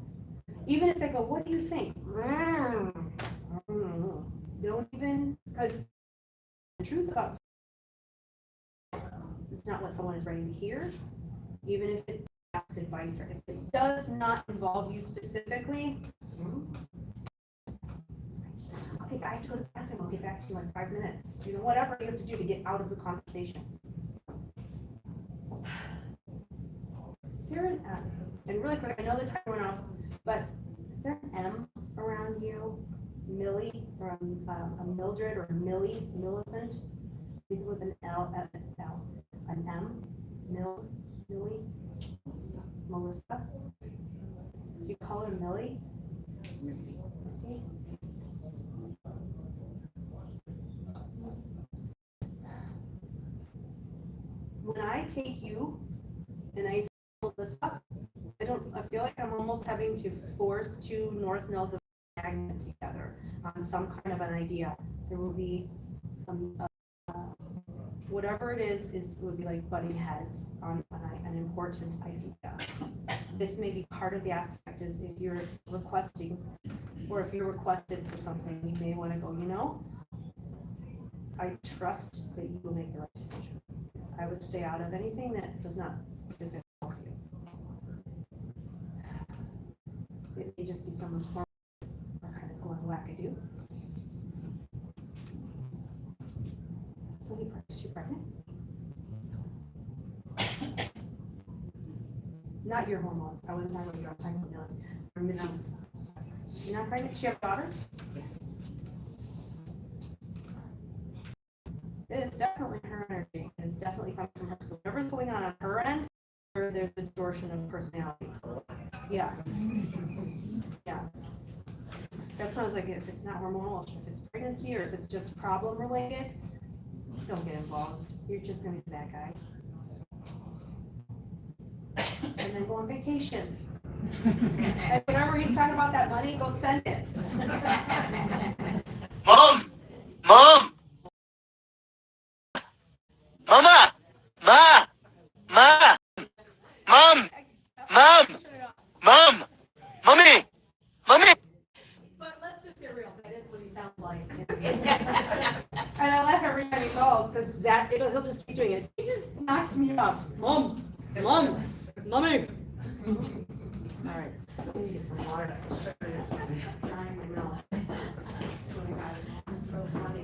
Even if they go, what do you think? Don't even, because the truth about it's not what someone is ready to hear, even if it asks advice or if it does not involve you specifically. Okay, I have to go to the bathroom. I'll get back to you in 5 minutes. You know, whatever you have to do to get out of the conversation. Is there an M? And really quick, I know the time went off, but is there an M around you? Millie, or a Mildred, or a Millie, Millicent? Maybe with an L, an M, Millie? Melissa? Do you call her Millie? Missy. When I take you and I take Melissa, I feel like I'm almost having to force two north nodes of a magnet together on some kind of an idea. There will be whatever it is would be like butting heads on an important idea. This may be part of the aspect is if you're requesting, or if you're requested for something, you may want to go, I trust that you will make the right decision. I would stay out of anything that does not specifically help you. It may just be someone's hormone or kind of going wackadoo. Is she pregnant? Not your hormones. I wasn't talking about your talking about Millie. Or Missy. She's not pregnant? She have a daughter? Yes. It's definitely her energy. It's definitely coming from her. So whatever's going on her end, or there's a distortion of personality. Yeah. Yeah. That sounds like if it's not hormonal, if it's pregnancy, or if it's just problem related, don't get involved. You're just going to be that guy. And then go on vacation. And whenever he's talking about that money, go spend it. Mom! Mom! Mama! Ma! Ma! Mom! Mom! Mom! Mommy! Mommy! But let's just get real. That is what he sounds like. And I laugh every time he calls because he'll just keep doing it. He just knocked me off. Mom! Mom! Mommy! All right. Let me get some water. Drying my mouth. Oh my God. It's so funny.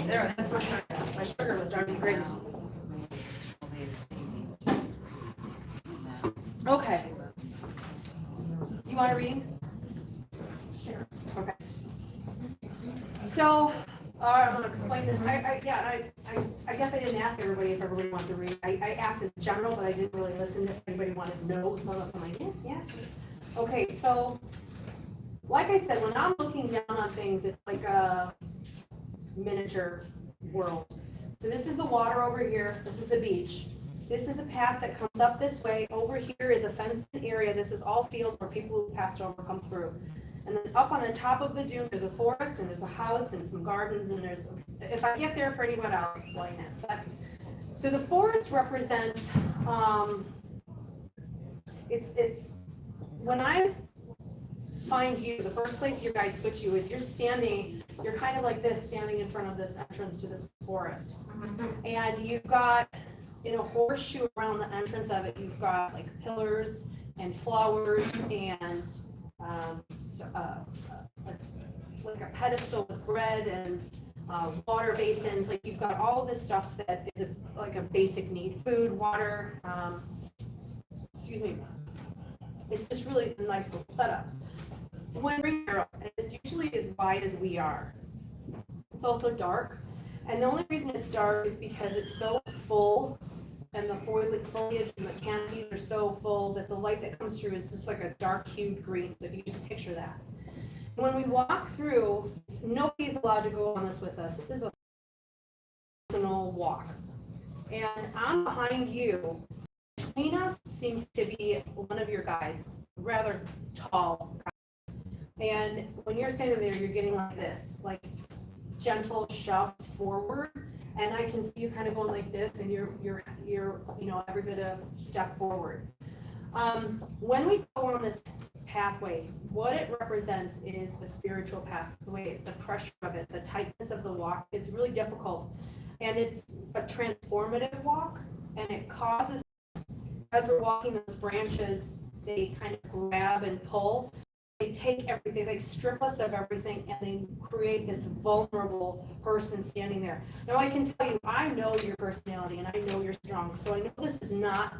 There, that's my sugar. My sugar was driving me crazy. Okay. You want a reading? Sure. Okay. So, I'm going to explain this. I guess I didn't ask everybody if everybody wants to read. I asked in general, but I didn't really listen if anybody wanted to know. So I'm like, yeah. Okay, so, like I said, when I'm looking down on things, it's like a miniature world. So this is the water over here. This is the beach. This is a path that comes up this way. Over here is a fenced-in area. This is all field where people who passed over come through. And then up on the top of the dune, there's a forest, and there's a house, and some gardens, and there's, if I get there for anyone, I'll explain it. But, so the forest represents, it's, when I find you, the first place your guides put you is you're kind of like this, standing in front of this entrance to this forest. And you've got, in a horseshoe around the entrance of it, you've got like pillars and flowers and like a pedestal with bread and water basins. Like you've got all this stuff that is like a basic need: food, water. Excuse me. It's just really a nice little setup. When we're here, and it's usually as wide as we are. It's also dark, and the only reason it's dark is because it's so full. And the foliage and the canopies are so full that the light that comes through is just like a dark hued green. So if you just picture that. When we walk through, nobody's allowed to go on this with us. This is a personal walk. And I'm behind you. Between us seems to be one of your guides, rather tall. And when you're standing there, you're getting like this, like gentle shoves forward. And I can see you kind of going like this, and you're every bit of step forward. When we go on this pathway, what it represents is a spiritual pathway. The pressure of it, the tightness of the walk is really difficult, and it's a transformative walk. And it causes, as we're walking, those branches, they kind of grab and pull. They take everything, they strip us of everything, and they create this vulnerable person standing there. Now, I can tell you, I know your personality, and I know you're strong, so I know this is not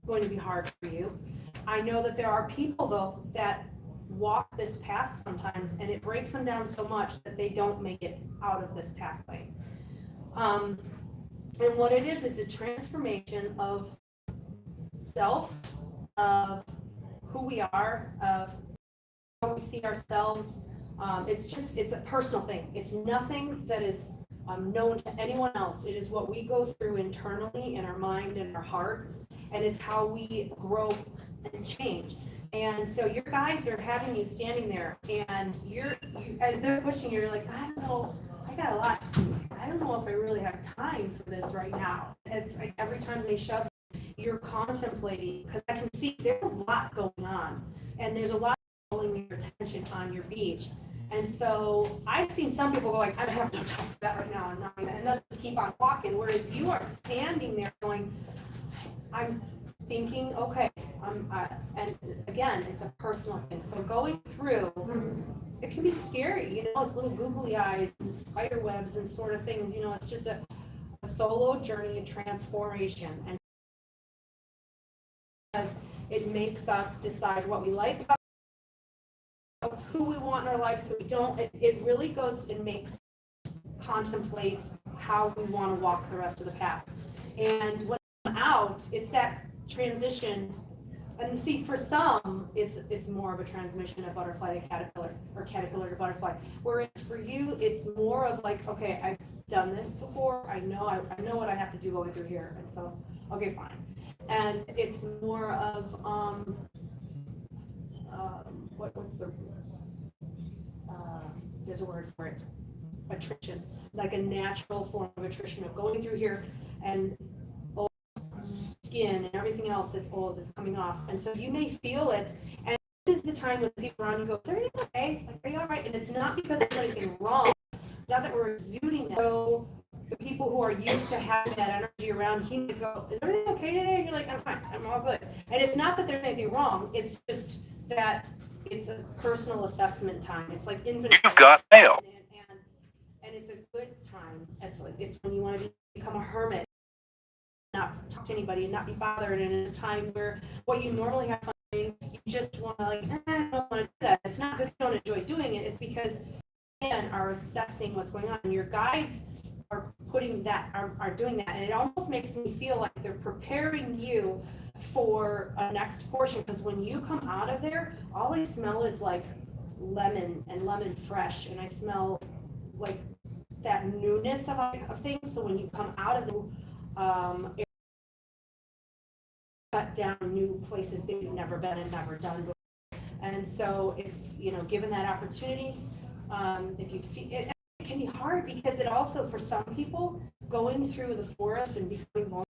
going to be hard for you. I know that there are people, though, that walk this path sometimes, and it breaks them down so much that they don't make it out of this pathway. And what it is a transformation of self, of who we are, of how we see ourselves. It's a personal thing. It's nothing that is known to anyone else. It is what we go through internally in our mind and our hearts, and it's how we grow and change. And so your guides are having you standing there, and as they're pushing you, you're like, I don't know, I got a lot to do. I don't know if I really have time for this right now. It's like every time they shove, you're contemplating, because I can see there's a lot going on, and there's a lot pulling your attention on your beach. And so I've seen some people go like, I don't have no time for that right now, and they'll just keep on walking, whereas you are standing there going, I'm thinking, okay, and again, it's a personal thing. So going through, it can be scary, it's little googly eyes and spider webs and sort of things, it's just a solo journey and transformation. And because it makes us decide what we like about ourselves, who we want in our life, so we don't, it really goes and makes contemplate how we want to walk the rest of the path. And when I'm out, it's that transition. And see, for some, it's more of a transmission of butterfly to caterpillar, or caterpillar to butterfly. Whereas for you, it's more of like, okay, I've done this before. I know what I have to do going through here. And so, okay, fine. And it's more of what's the there's a word for it, attrition, like a natural form of attrition of going through here, and skin and everything else that's old is coming off. And so you may feel it, and this is the time when people around you go, is everything okay? Like, are you all right? And it's not because there's anything wrong. It's not that we're exuding it. So the people who are used to having that energy around you go, is everything okay today? And you're like, I'm fine, I'm all good. And it's not that there's anything wrong, it's just that it's a personal assessment time. It's like inventory. You got mail. And it's a good time. It's when you want to become a hermit, not talk to anybody and not be bothered, and in a time where what you normally have fun doing, you just want to I don't want to do that. It's not because you don't enjoy doing it, it's because again are assessing what's going on. And your guides are putting that are doing that, and it almost makes me feel like they're preparing you for a next portion, because when you come out of there, all I smell is like lemon and lemon fresh, and I smell like that newness of things. So when you come out of the cut down new places that you've never been and never done before. And so if given that opportunity, if you feel it can be hard, because it also, for some people, going through the forest and becoming vulnerable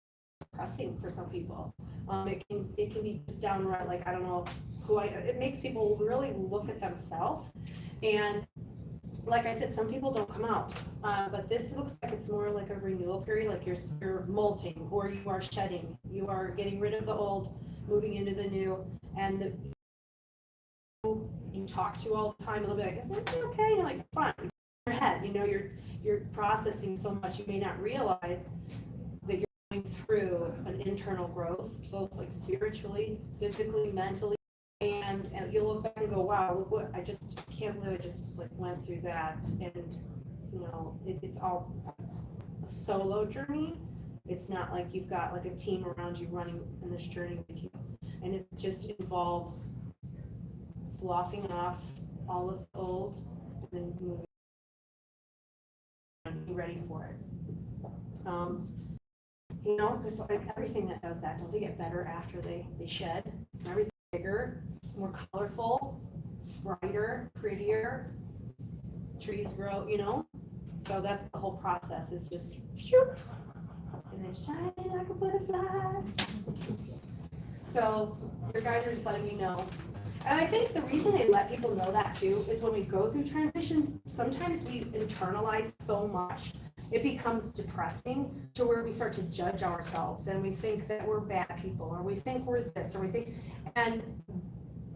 is depressing for some people. It can be just downright like, I don't know it makes people really look at themselves. And like I said, some people don't come out, but this looks like it's more like a renewal period, like you're molting, or you are shedding, you are getting rid of the old, moving into the new, and you talk to all the time, they'll be like, is everything okay? And you're like, fine. In your head, you're processing so much, you may not realize that you're going through an internal growth, both like spiritually, physically, mentally. And you'll look back and go, wow, what I just can't believe I just went through that. And it's all a solo journey. It's not like you've got like a team around you running in this journey with you. And it just involves sloughing off all of the old and then moving and be ready for it. Because like everything that does that, don't they get better after they shed? Everything bigger, more colorful, brighter, prettier, trees grow, so that's the whole process, is just shoot, and then shining like a butterfly. So your guides are just letting you know. And I think the reason they let people know that too is when we go through transition, sometimes we internalize so much it becomes depressing to where we start to judge ourselves, and we think that we're bad people, or we think we're this, or we think, and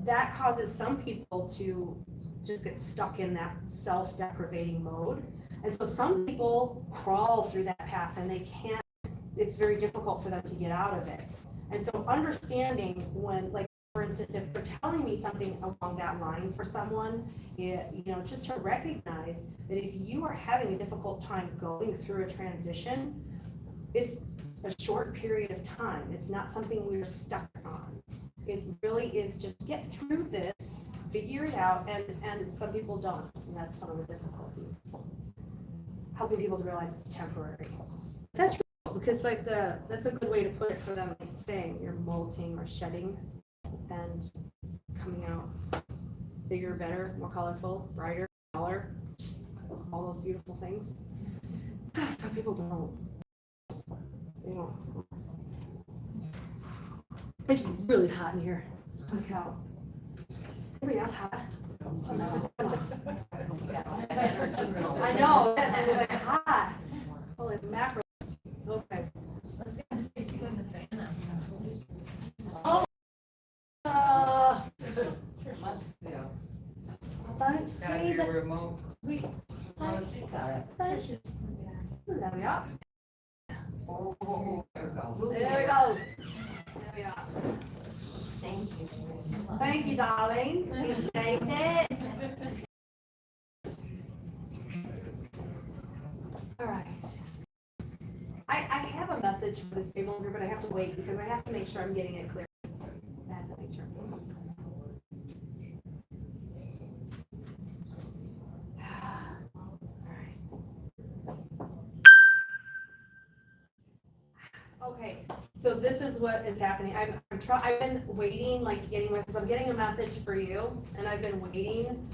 that causes some people to just get stuck in that self-deprivating mode. And so some people crawl through that path and they can't, it's very difficult for them to get out of it. And so understanding when, like, for instance, if they're telling me something along that line for someone, just to recognize that if you are having a difficult time going through a transition, it's a short period of time. It's not something we're stuck on. It really is just get through this, figure it out, and some people don't, and that's some of the difficulties. Helping people to realize it's temporary. That's real, because that's a good way to put it for them, like saying you're molting or shedding and coming out bigger, better, more colorful, brighter, taller, all those beautiful things. Some people don't. They don't. It's really hot in here. Holy cow. Is anybody else hot? I know, it's like hot. Holy mackerel. Okay. Let's get to turn the fan on. Oh. Must be. Don't say that. Remote. We. Oh, she got it. There we are. Oh, there we go. There we go. There we are. Thank you. Thank you, darling. Appreciate it. All right. I have a message for this table here, but I have to wait because I have to make sure I'm getting it clear. I have to make sure. Okay, so this is what is happening. I've been waiting, like because I'm getting a message for you, and I've been waiting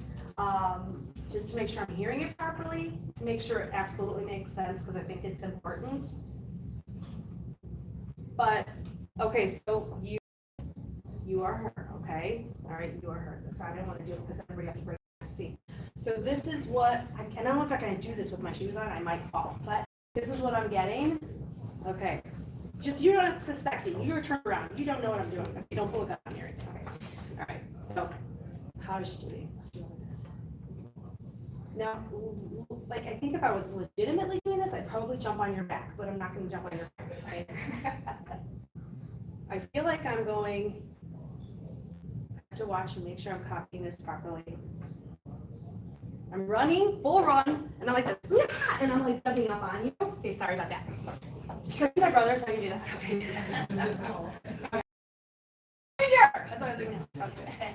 just to make sure I'm hearing it properly, to make sure it absolutely makes sense, because I think it's important. But, okay, so you are her, okay? All right, you are her. So I don't want to do it because everybody has to break to see. So this is what, I don't know if I can do this with my shoes on, I might fall, but this is what I'm getting. Okay. Just, you don't suspect it. You're turned around. You don't know what I'm doing. You don't pull a gun on me or anything. Okay. All right. So, how does she do it? She does like this. Now, like, I think if I was legitimately doing this, I'd probably jump on your back, but I'm not going to jump on your back, right? I feel like I'm going, I have to watch and make sure I'm copying this properly. I'm running, full run, and I'm like this, and I'm like jumping up on you. Okay, sorry about that. He's my brother, so I can do that. Okay. That's what I'm doing now. Okay.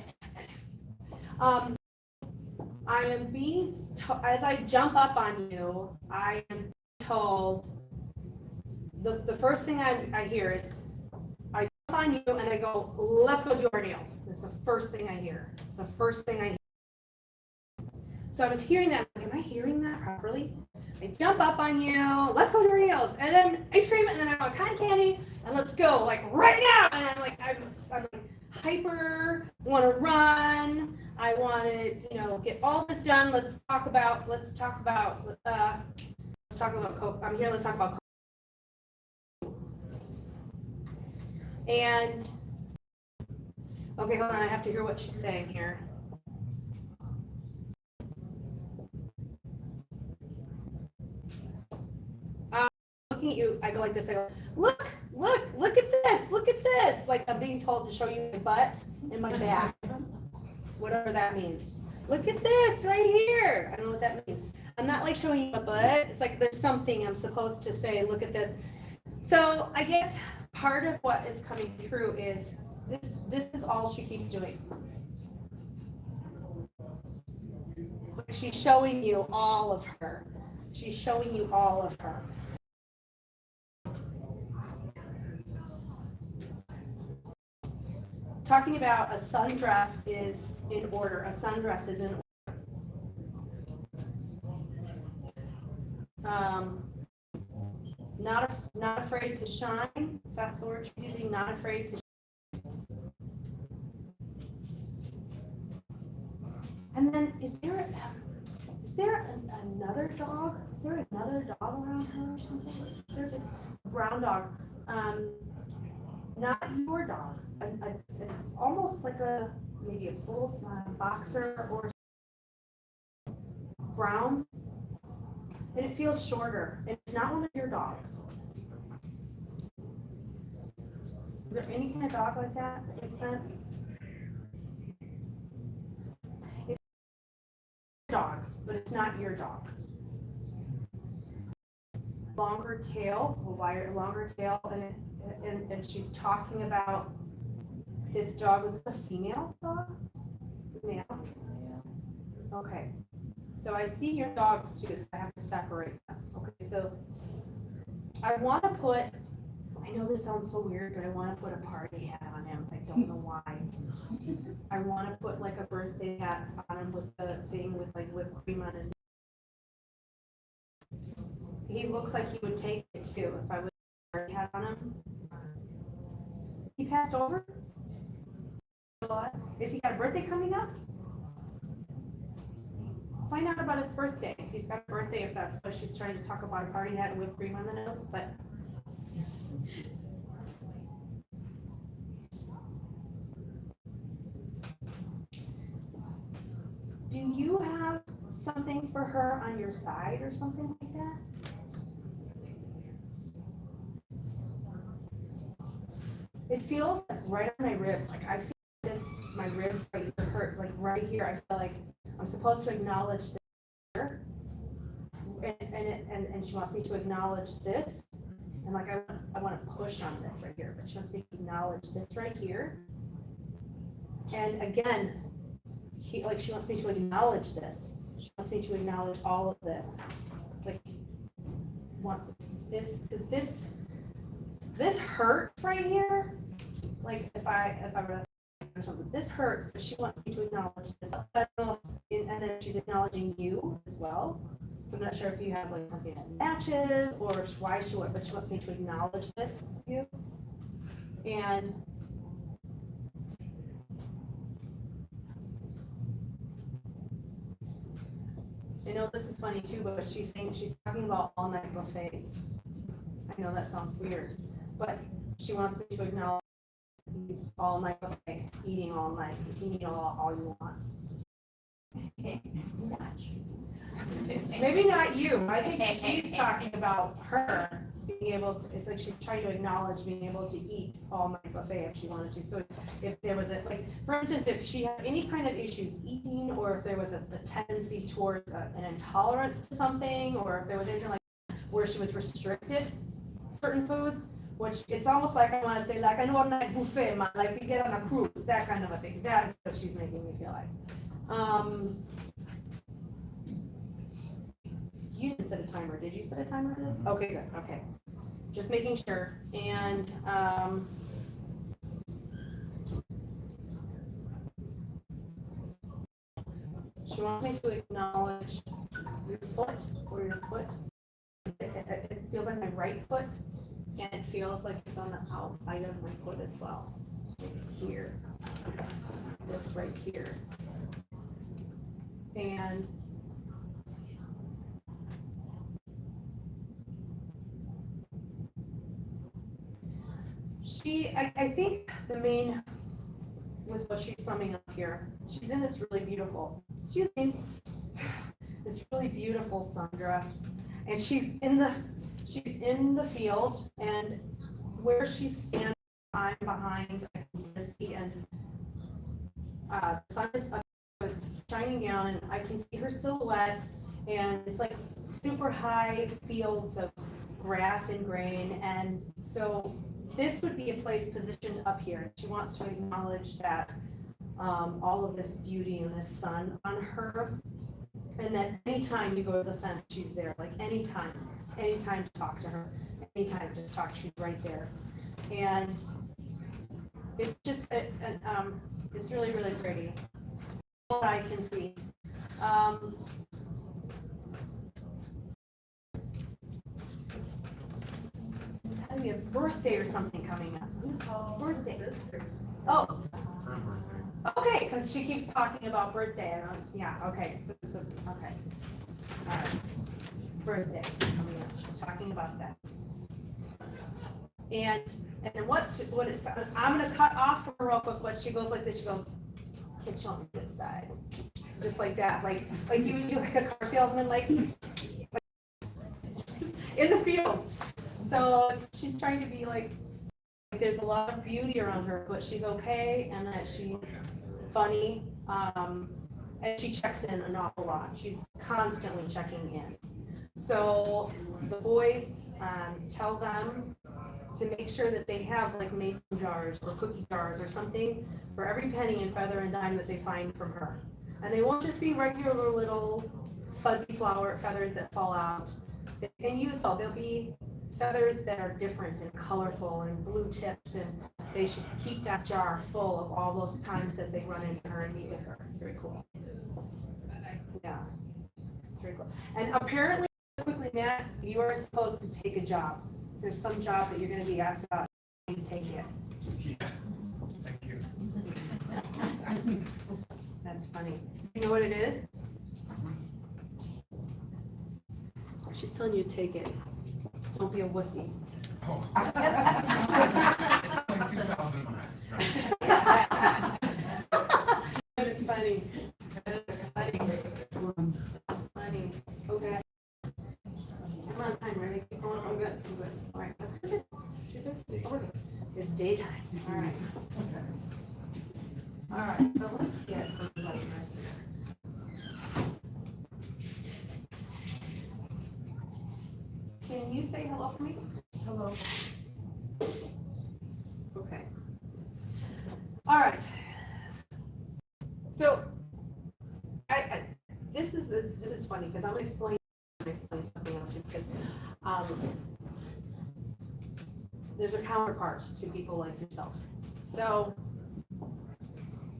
I am being, as I jump up on you, I am told, the first thing I hear is, I jump on you and I go, let's go do our nails. It's the first thing I hear. It's the first thing I hear. So I was hearing that, like, am I hearing that properly? I jump up on you, let's go to our nails, and then ice cream, and then I want cotton candy, and let's go, like, right now. And I'm like hyper, want to run, I want to, get all this done. Let's talk about Coke. I'm here, let's talk about Coke. And, okay, hold on, I have to hear what she's saying here. Looking at you, I go like this, I go, look at this. Like I'm being told to show you my butt and my back. Whatever that means. Look at this right here. I don't know what that means. I'm not like showing you my butt. It's like there's something I'm supposed to say, look at this. So I guess part of what is coming through is this is all she keeps doing. She's showing you all of her. She's showing you all of her. Talking about a sundress is in order. A sundress is in order. Not afraid to shine. If that's the word she's using. Not afraid to shine. And then is there another dog? Is there another dog around her or something? There's a brown dog. Not your dogs. Almost like a maybe a bull, boxer or brown. And it feels shorter, and it's not one of your dogs. Is there any kind of dog like that that makes sense? It's dogs, but it's not your dog. Longer tail, a wider, longer tail, and she's talking about this dog. Was it a female dog? Male? Okay. So I see your dogs too, so I have to separate them. Okay, so I want to put, I know this sounds so weird, but I want to put a party hat on him. I don't know why. I want to put like a birthday hat on him with the thing with like whipped cream on his. He looks like he would take it too if I would put a party hat on him. He passed over? Is he got a birthday coming up? Find out about his birthday. If he's got a birthday, if that's what she's trying to talk about, a party hat and whipped cream on the nose, but. Do you have something for her on your side or something like that? It feels like right on my ribs, like I feel this, my ribs right here hurt, like right here, I feel like I'm supposed to acknowledge this here, and she wants me to acknowledge this, and like I want to push on this right here, but she wants me to acknowledge this right here, and again, she wants me to acknowledge this. She wants me to acknowledge all of this, like wants this, because this hurts right here. Like if I were or something, this hurts, but she wants me to acknowledge this. I don't know if, and then she's acknowledging you as well. So I'm not sure if you have like something that matches or why she would, but she wants me to acknowledge this with you. And I know this is funny too, but she's talking about all night buffets. I know that sounds weird, but she wants me to acknowledge all night buffet, eating all night, eating all you want. Maybe not you. I think she's talking about her being able to, it's like she's trying to acknowledge being able to eat all night buffet if she wanted to. So if there was like, for instance, if she had any kind of issues eating, or if there was a tendency towards an intolerance to something, or if there was anything like where she was restricted certain foods, which it's almost like I want to say, like, I know I'm not buffet, man, like we get on a cruise, that kind of a thing. That's what she's making me feel like. You didn't set a timer. Did you set a timer for this? Okay, good. Okay. Just making sure. And she wants me to acknowledge your foot or your foot. It feels like my right foot, and it feels like it's on the outside of my foot as well. Here. This right here. And I think the main, with what she's summing up here, she's in this really beautiful, excuse me, this really beautiful sundress, and she's in the field, and where she's standing, I'm behind, I can see, and the sun is up, it's shining down, and I can see her silhouette, and it's like super high fields of grass and grain, and so this would be a place positioned up here. She wants to acknowledge that all of this beauty and this sun on her, and that anytime you go to the fence, she's there. Like anytime to talk to her, anytime to talk, she's right there. And it's just, it's really, really pretty. What I can see. A birthday or something coming up. Whose birthday? Oh, okay, because she keeps talking about birthday. Yeah, okay. So okay. All right. Birthday coming up. She's talking about that. And then what it's, I'm gonna cut off for her real quick. What she goes like this. She goes, can't show me this side. Just like that, like you would do like a car salesman, like in the field. So she's trying to be like there's a lot of beauty around her, but she's okay, and that she's funny, and she checks in an awful lot. She's constantly checking in. So the boys tell them to make sure that they have like mason jars or cookie jars or something for every penny and feather and dime that they find from her. And they won't just be regular little fuzzy flower feathers that fall out. They can use all. They'll be feathers that are different and colorful and blue tipped, and they should keep that jar full of all those times that they run into her and meet with her. It's very cool. Yeah, it's very cool. And apparently, quickly, Matt, you are supposed to take a job. There's some job that you're going to be asked about. You take it. Yeah, thank you. That's funny. You know what it is? She's telling you to take it. Don't be a wussy. Oh. It's only 2,000 miles, right? That is funny. That is funny. That's funny. Okay. I'm on time, ready? Keep going. I'm good. I'm good. All right. It's daytime. All right. All right. So let's get everybody ready. Can you say hello for me? Hello. Okay. All right. So, this is funny because I'm gonna explain something else too, because there's a counterpart to people like yourself. So,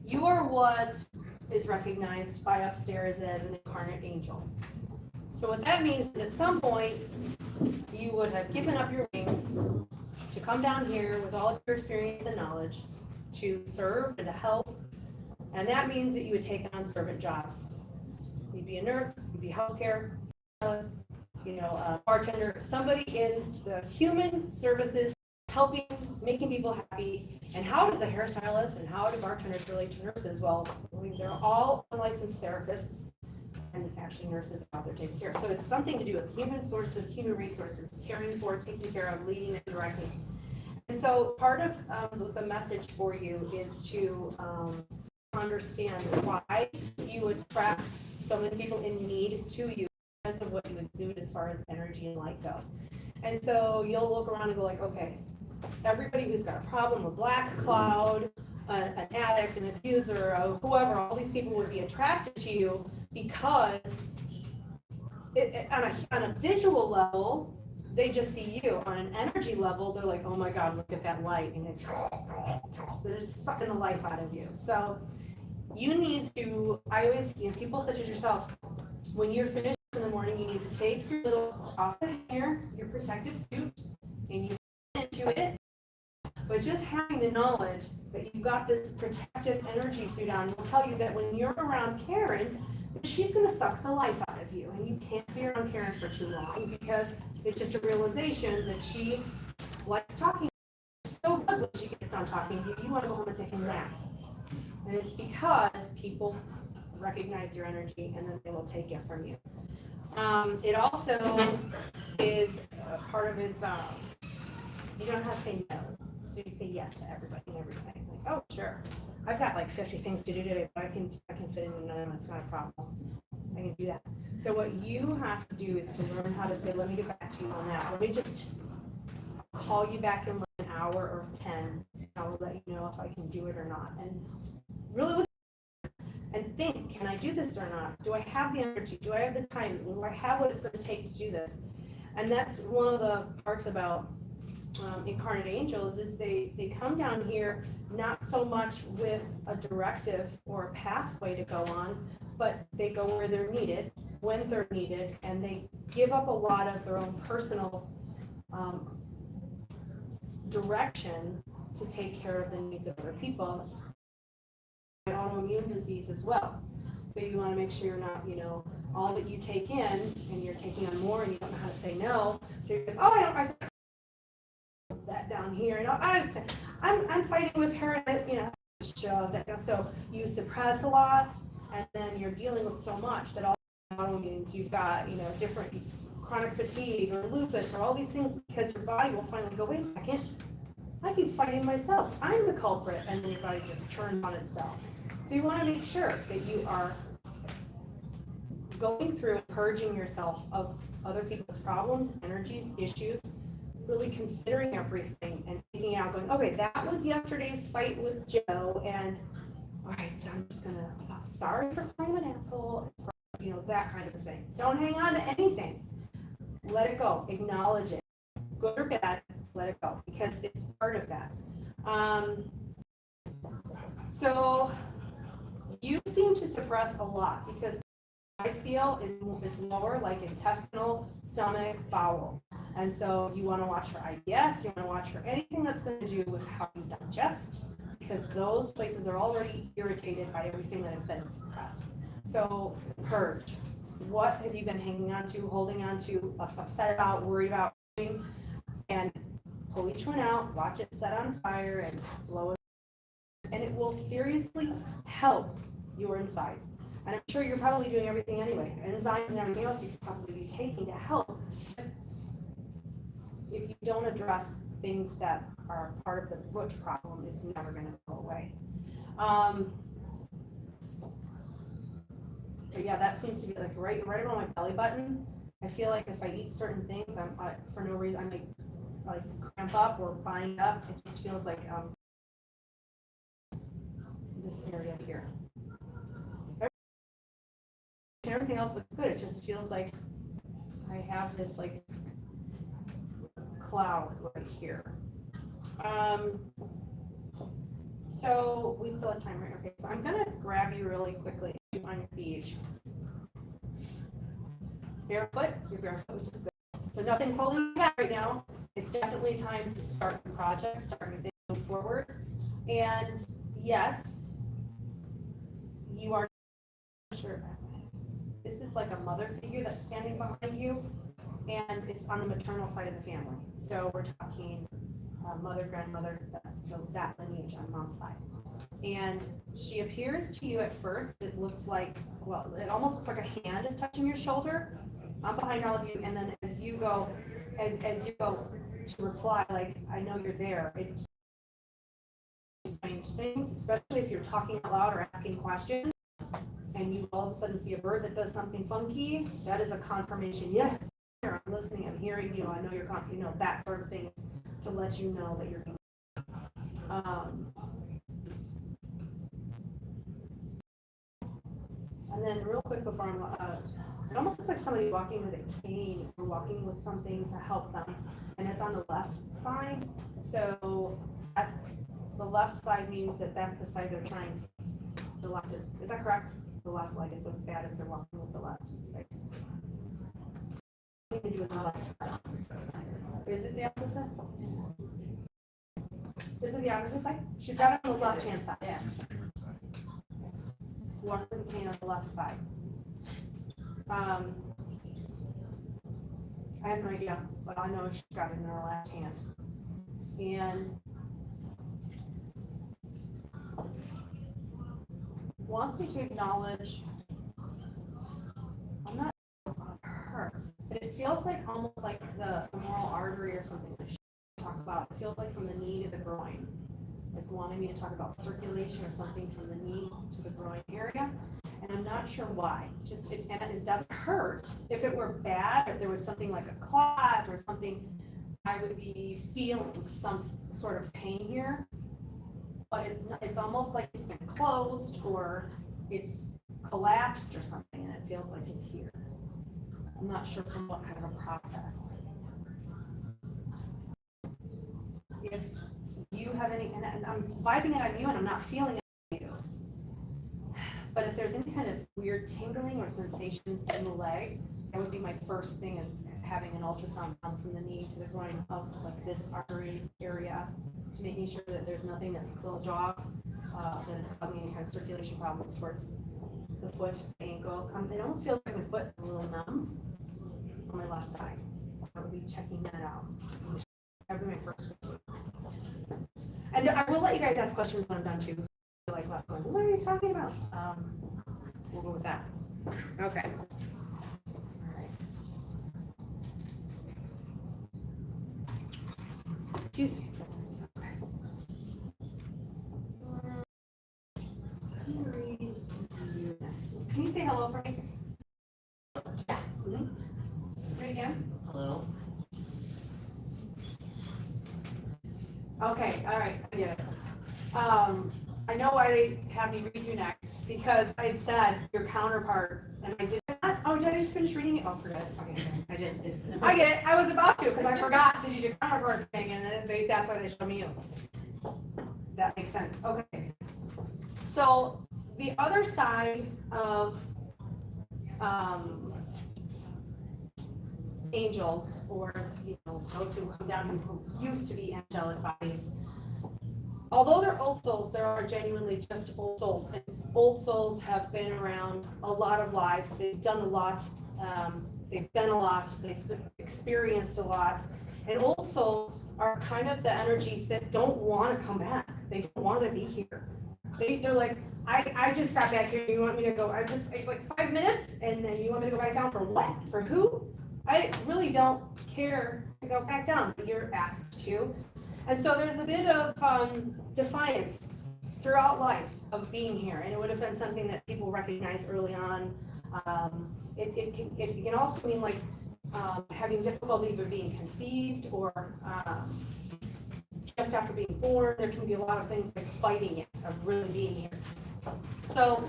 you are what is recognized by upstairs as an incarnate angel. So what that means is at some point, you would have given up your wings to come down here with all of your experience and knowledge to serve and to help. And that means that you would take on servant jobs. You'd be a nurse, you'd be healthcare, a bartender, somebody in the human services, helping, making people happy. And how does a hairstylist and how do bartenders relate to nurses? Well, they're all unlicensed therapists. And actually nurses out there taking care. So it's something to do with human sources, human resources, caring for, taking care of, leading and directing. And so part of the message for you is to understand why you would attract so many people in need to you because of what you exude as far as energy and light go. And so you'll look around and go like, okay, everybody who's got a problem with black cloud, an addict, an abuser, whoever, all these people would be attracted to you because on a visual level, they just see you. On an energy level, they're like, oh my God, look at that light. And they're just sucking the life out of you. So you need to, I always, people such as yourself, when you're finished in the morning, you need to take your little off the hair, your protective suit, and you get into it. But just having the knowledge that you've got this protective energy suit on will tell you that when you're around Karen, she's going to suck the life out of you. And you can't be around Karen for too long because it's just a realization that she likes talking. It's so good when she gets done talking to you. You want to go home and take a nap. And it's because people recognize your energy and then they will take it from you. It also is part of his, you don't have to say no. So you say yes to everybody and everything. Like, oh, sure. I've got like 50 things to do today, but I can fit in none of them. It's not a problem. I can do that. So what you have to do is to learn how to say, let me get back to you on that. Let me just call you back in like an hour or 10. I'll let you know if I can do it or not. And really look and think, can I do this or not? Do I have the energy? Do I have the time? Do I have what it's going to take to do this? And that's one of the parts about incarnate angels is they come down here not so much with a directive or a pathway to go on, but they go where they're needed, when they're needed, and they give up a lot of their own personal direction to take care of the needs of other people. Autoimmune disease as well. So you want to make sure you're not, all that you take in and you're taking on more and you don't know how to say no. So you're like, oh, I that down here, I'm fighting with her, shove that, so you suppress a lot, and then you're dealing with so much that all autoimmunes, you've got, you know, different chronic fatigue or lupus or all these things, because your body will finally go, wait a second, I keep fighting myself, I'm the culprit, and then your body just turns on itself. So you want to make sure that you are going through and purging yourself of other people's problems, energies, issues, really considering everything and thinking out, going, okay, that was yesterday's fight with Joe, and all right, so I'm just gonna, sorry for playing an asshole, you know, that kind of thing. Don't hang on to anything. Let it go. Acknowledge it. Good or bad, let it go, because it's part of that. So you seem to suppress a lot, because I feel is lower, like intestinal, stomach, bowel. And so you want to watch for IBS, you want to watch for anything that's going to do with how you digest, because those places are already irritated by everything that has been suppressed. So purge. What have you been hanging on to, holding on to, upset about, worried about, and pull each one out, watch it set on fire and blow it. And it will seriously help your insides. And I'm sure you're probably doing everything anyway, enzymes and everything else you could possibly be taking to help. If you don't address things that are part of the root problem, it's never going to go away. But yeah, that seems to be like right around my belly button. I feel like if I eat certain things, for no reason, I might like cramp up or bind up. It just feels like this area here. Everything else looks good. It just feels like I have this like cloud right here. So we still have time, right? Okay, so I'm gonna grab you really quickly on your beach. Barefoot, you're barefoot, which is good. So nothing's holding you back right now. It's definitely time to start the project, start moving forward. And yes, you are sure. This is like a mother figure that's standing behind you, and it's on the maternal side of the family. So we're talking mother, grandmother, that lineage on mom's side. And she appears to you at first, it looks like, well, it almost looks like a hand is touching your shoulder. I'm behind all of you, and then as you go to reply, like, I know you're there, it's strange things, especially if you're talking out loud or asking questions, and you all of a sudden see a bird that does something funky, that is a confirmation. Yes, I'm listening, I'm hearing you, I know you're, you know, that sort of thing to let you know that you're being. And then real quick before I'm, it almost looks like somebody walking with a cane or walking with something to help them, and it's on the left side. So the left side means that that's the side they're trying to. The left is that correct? The left leg is what's bad if they're walking with the left. Right? What do you do with the left side? Is it the opposite? Is it the opposite side? She's got it on the left hand side. Yeah. One with the cane on the left side. I have no idea, but I know she's got it in her left hand. And wants me to acknowledge, I'm not on her, but it feels like almost like the femoral artery or something that she talked about. It feels like from the knee to the groin, like wanting me to talk about circulation or something from the knee to the groin area. And I'm not sure why. Just and it doesn't hurt. If it were bad, if there was something like a clot or something, I would be feeling some sort of pain here. But it's not, it's almost like it's been closed or it's collapsed or something, and it feels like it's here. I'm not sure from what kind of a process. If you have any, and I'm vibing it on you, and I'm not feeling it on you. But if there's any kind of weird tingling or sensations in the leg, that would be my first thing, is having an ultrasound come from the knee to the groin up like this artery area, to making sure that there's nothing that's closed off that is causing any kind of circulation problems towards the foot, ankle. It almost feels like my foot is a little numb on my left side, so I would be checking that out. That would be my first question. And I will let you guys ask questions when I'm done too. left going, what are you talking about? We'll go with that. Okay. All right. Excuse me. Okay. Can you say hello for me? Yeah. Read again. Hello? Okay, all right, I get it. I know why they have me read you next, because I said your counterpart, and I did not, oh, did I just finish reading it? Oh, forget it, okay, I didn't. I get it, I was about to, because I forgot to do your counterpart thing, and then that's why they showed me you. That makes sense, okay. So, the other side of, angels, or, you know, those who come down who used to be angelic bodies, although they're old souls, there are genuinely just old souls. And old souls have been around a lot of lives. They've done a lot. They've been a lot. They've experienced a lot. And old souls are kind of the energies that don't want to come back. They don't want to be here. They're like, I just got back here. You want me to go? I just like 5 minutes, and then you want me to go back down for what? For who? I really don't care to go back down, but you're asked to. And so there's a bit of defiance throughout life of being here, and it would have been something that people recognized early on. It can also mean like having difficulty either being conceived or just after being born. There can be a lot of things like fighting it, of really being here. So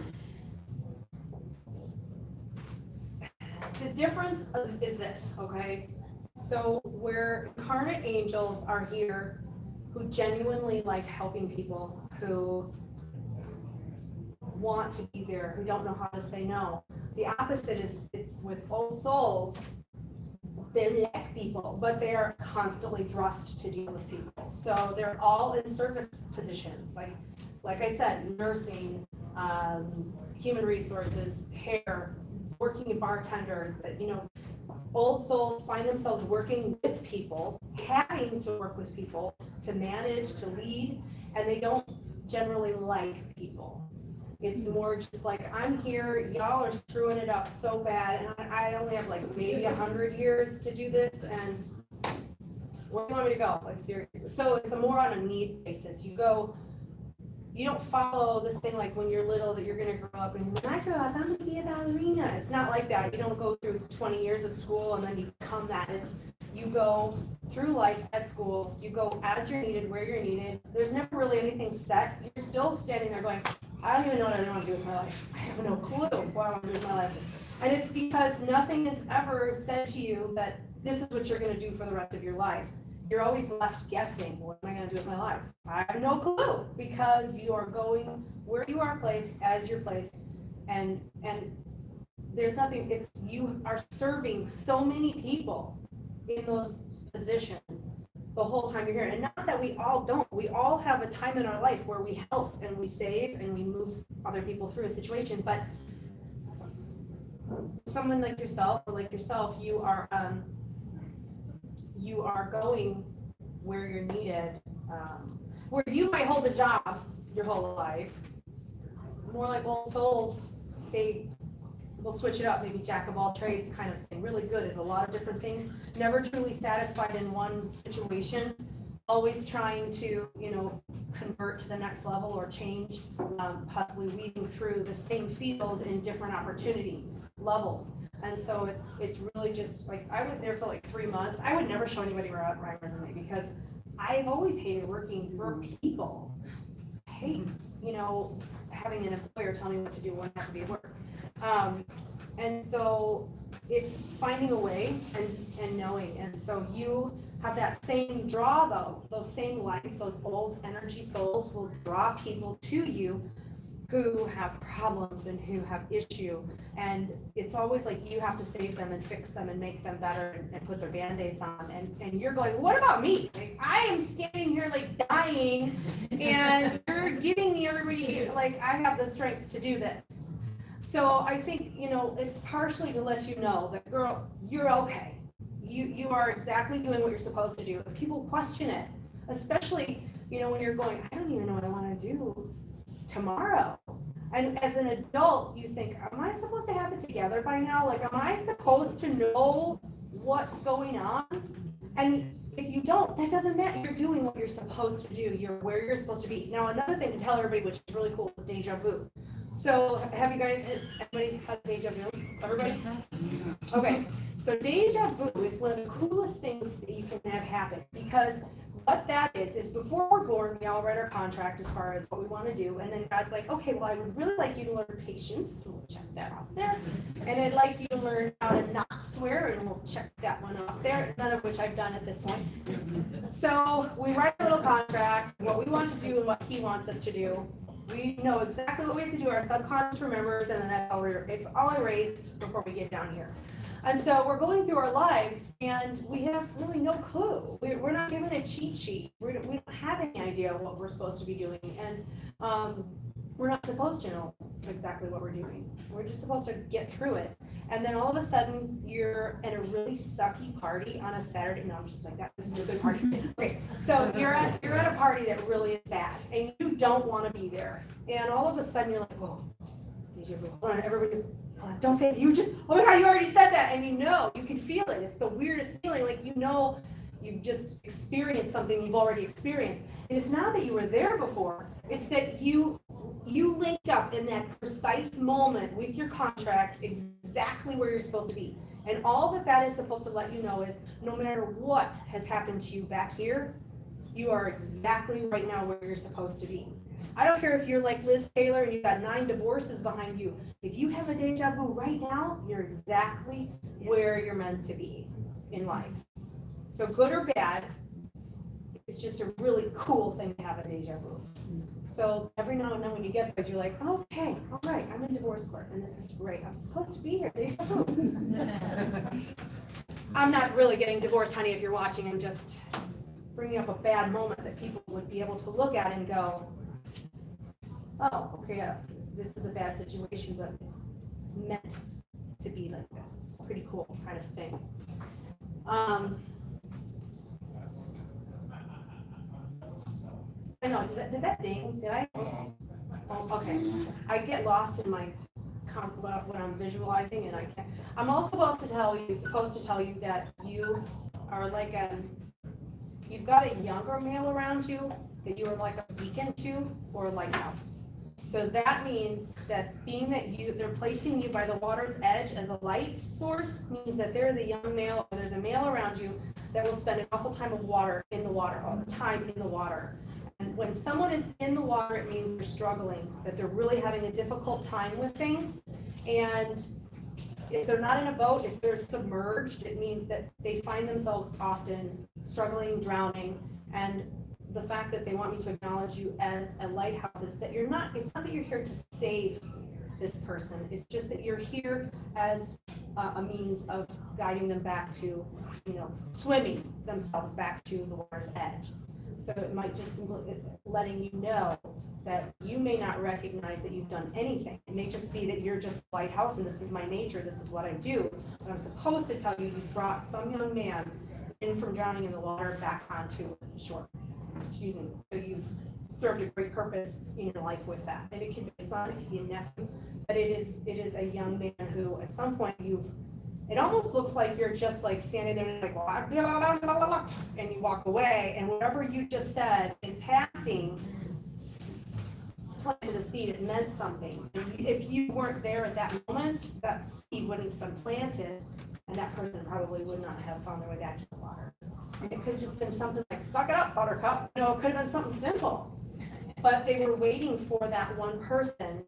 the difference is this, okay? So where incarnate angels are here who genuinely like helping people, who want to be there, who don't know how to say no. The opposite is it's with old souls. They like people, but they are constantly thrust to deal with people. So they're all in service positions, like I said, nursing, human resources, hair, working in bartenders. That, you know, old souls find themselves working with people, having to work with people to manage, to lead, and they don't generally like people. It's more just like, I'm here, y'all are screwing it up so bad, and I only have like maybe 100 years to do this, and where do you want me to go? Like, seriously. So it's more on a need basis. You don't follow this thing like when you're little that you're going to grow up and when I grow up, I'm going to be a ballerina. It's not like that. You don't go through 20 years of school and then you become that. It's you go through life at school. You go as you're needed, where you're needed. There's never really anything set. You're still standing there going, I don't even know what I want to do with my life. I have no clue what I want to do with my life. And it's because nothing is ever said to you that this is what you're going to do for the rest of your life. You're always left guessing, what am I going to do with my life? I have no clue, because you are going where you are placed, as you're placed, and there's nothing, it's, you are serving so many people in those positions the whole time you're here. And not that we all don't, we all have a time in our life where we help and we save and we move other people through a situation, but someone like yourself, you are going where you're needed, where you might hold a job your whole life. More like old souls, they will switch it up, maybe jack of all trades kind of thing, really good at a lot of different things, never truly satisfied in one situation, always trying to, you know, convert to the next level or change, possibly weaving through the same field in different opportunity levels. And so it's really just like, I was there for like 3 months. I would never show anybody my resume because I've always hated working for people. I hate, you know, having an employer tell me what to do when I have to be at work. And so it's finding a way and knowing. And so you have that same draw though, those same lights, those old energy souls will draw people to you who have problems and who have issue, and it's always like you have to save them and fix them and make them better and put their band-aids on, and you're going, what about me? Like, I am standing here like dying and you're giving me everybody, like I have the strength to do this. So I think, you know, it's partially to let you know that, girl, you're okay. You are exactly doing what you're supposed to do. If people question it, especially, you know, when you're going, I don't even know what I want to do. tomorrow. And as an adult, you think, am I supposed to have it together by now? Like, am I supposed to know what's going on? And if you don't, that doesn't matter. You're doing what you're supposed to do. You're where you're supposed to be. Now, another thing to tell everybody, which is really cool, is deja vu. So have you guys, anybody had deja vu? Everybody? Okay, so deja vu is one of the coolest things that you can have happen, because what that is before we're born, we all write our contract as far as what we want to do, and then God's like, okay, well, I would really like you to learn patience, so we'll check that off there, and I'd like you to learn how to not swear, and we'll check that one off there, none of which I've done at this point. So we write a little contract, what we want to do and what He wants us to do. We know exactly what we have to do, our subconscious remembers, and then it's all erased before we get down here. And so we're going through our lives, and we have really no clue. We're not given a cheat sheet. We don't have any idea what we're supposed to be doing, and we're not supposed to know exactly what we're doing. We're just supposed to get through it. And then all of a sudden, you're at a really sucky party on a Saturday. No, I'm just like that. This is a good party. Okay, so you're at a party that really is bad, and you don't want to be there. And all of a sudden, you're like, whoa, deja vu. And everybody's, don't say it. You just, oh my God, you already said that. And you can feel it. It's the weirdest feeling. Like, you've just experienced something you've already experienced. And it's not that you were there before. It's that you linked up in that precise moment with your contract exactly where you're supposed to be. And all that is supposed to let you know is no matter what has happened to you back here, you are exactly right now where you're supposed to be. I don't care if you're like Liz Taylor and you've got 9 divorces behind you. If you have a deja vu right now, you're exactly where you're meant to be in life. So good or bad, it's just a really cool thing to have a deja vu. So every now and then when you get there, you're like, okay, all right, I'm in divorce court, and this is great. I'm supposed to be here, deja vu. I'm not really getting divorced, honey, if you're watching. I'm just bringing up a bad moment that people would be able to look at and go, oh, okay, yeah, this is a bad situation, but it's meant to be like this. It's a pretty cool kind of thing. I know, did that ding? Did I? Almost. Oh, okay. I get lost in my when I'm visualizing, and I can't. I'm also supposed to tell you that you are like you've got a younger male around you that you are like a beacon to, or a lighthouse. So that means that being that they're placing you by the water's edge as a light source means that there is a young male, or there's a male around you that will spend an awful time in the water, all the time in the water. And when someone is in the water, it means they're struggling, that they're really having a difficult time with things. And if they're not in a boat, if they're submerged, it means that they find themselves often struggling, drowning. And the fact that they want me to acknowledge you as a lighthouse is that it's not that you're here to save this person. It's just that you're here as a means of guiding them back to, swimming themselves back to the water's edge. So it might just letting you know that you may not recognize that you've done anything. It may just be that you're just a lighthouse and this is my nature, this is what I do. But I'm supposed to tell you brought some young man in from drowning in the water back onto shore. Excuse me. So you've served a great purpose in your life with that. And it can be a son, it can be a nephew, but it is a young man who at some point it almost looks like you're just like standing there and like, and you walk away, and whatever you just said in passing planted a seed. It meant something. And if you weren't there at that moment, that seed wouldn't have been planted, and that person probably would not have found their way back to the water. And it could have just been something like, suck it up, buttercup. It could have been something simple. But they were waiting for that one person.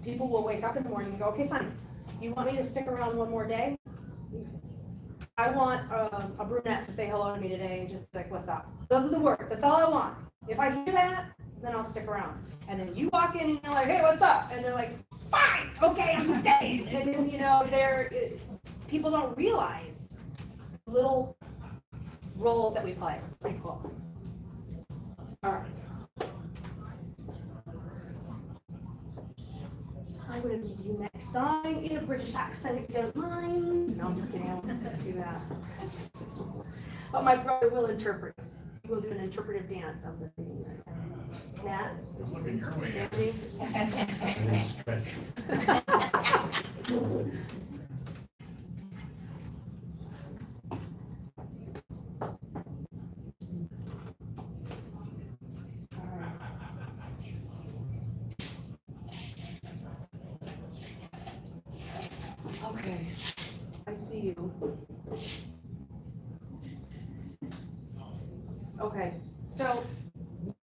People will wake up in the morning and go, okay, fine. You want me to stick around one more day? I want a brunette to say hello to me today and just like, what's up? Those are the words. That's all I want. If I hear that, then I'll stick around. And then you walk in and you're like, hey, what's up? And they're like, fine, okay, I'm staying. And then, people don't realize little roles that we play. It's pretty cool. All right. I'm going to read you next song in a British accent if you don't mind. No, I'm just kidding. I won't do that. But my brother will interpret. He will do an interpretive dance of the thing. Matt, I'm looking your way. Andy? Stretch. Okay, I see you. Okay, so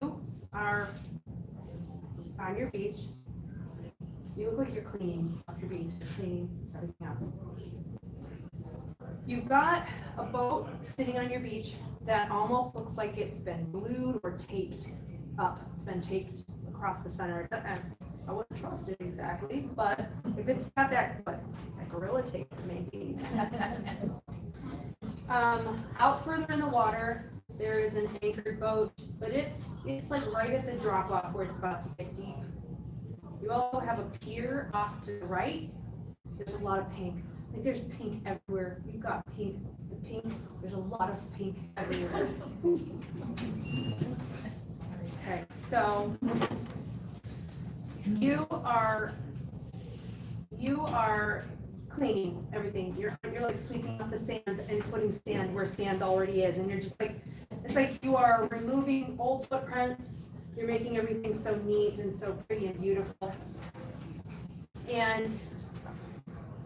you are on your beach. You look like you're cleaning up your beach, cleaning everything up. You've got a boat sitting on your beach that almost looks like it's been glued or taped up. It's been taped across the center. I wouldn't trust it exactly, but if it's got that, but gorilla tape maybe. Out further in the water, there is an anchored boat, but it's like right at the drop off where it's about to get deep. You also have a pier off to the right. There's a lot of pink. Like there's pink everywhere. You've got pink. The pink. There's a lot of pink everywhere. Okay, so you are cleaning everything. You're like sweeping up the sand and putting sand where sand already is, and you're just like, it's like you are removing old footprints. You're making everything so neat and so pretty and beautiful. And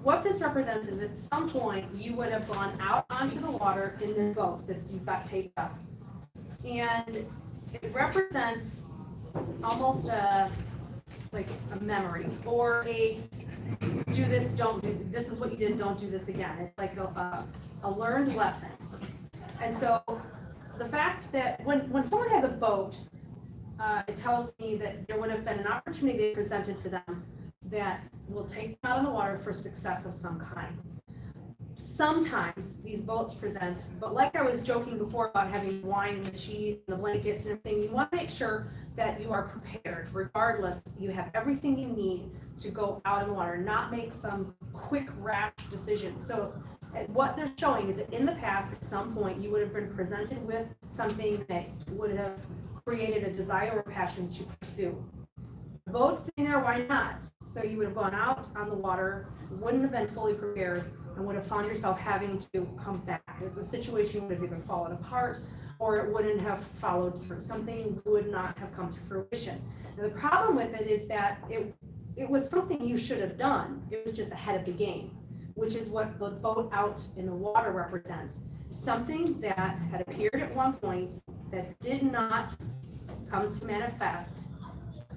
what this represents is at some point you would have gone out onto the water in this boat that you've got taped up. And it represents almost like a memory or a do this, don't do this is what you did, don't do this again. It's like a learned lesson. And so the fact that when someone has a boat, it tells me that there would have been an opportunity presented to them that will take them out on the water for success of some kind. Sometimes these boats present, but like I was joking before about having wine and the cheese and the blankets and everything, you want to make sure that you are prepared. Regardless, you have everything you need to go out in the water, not make some quick, rash decisions. So what they're showing is that in the past, at some point, you would have been presented with something that would have created a desire or passion to pursue. The boat sitting there, why not? So you would have gone out on the water, wouldn't have been fully prepared, and would have found yourself having to come back. The situation would have either fallen apart or it wouldn't have followed through. Something would not have come to fruition. And the problem with it is that it was something you should have done. It was just ahead of the game, which is what the boat out in the water represents. Something that had appeared at one point that did not come to manifest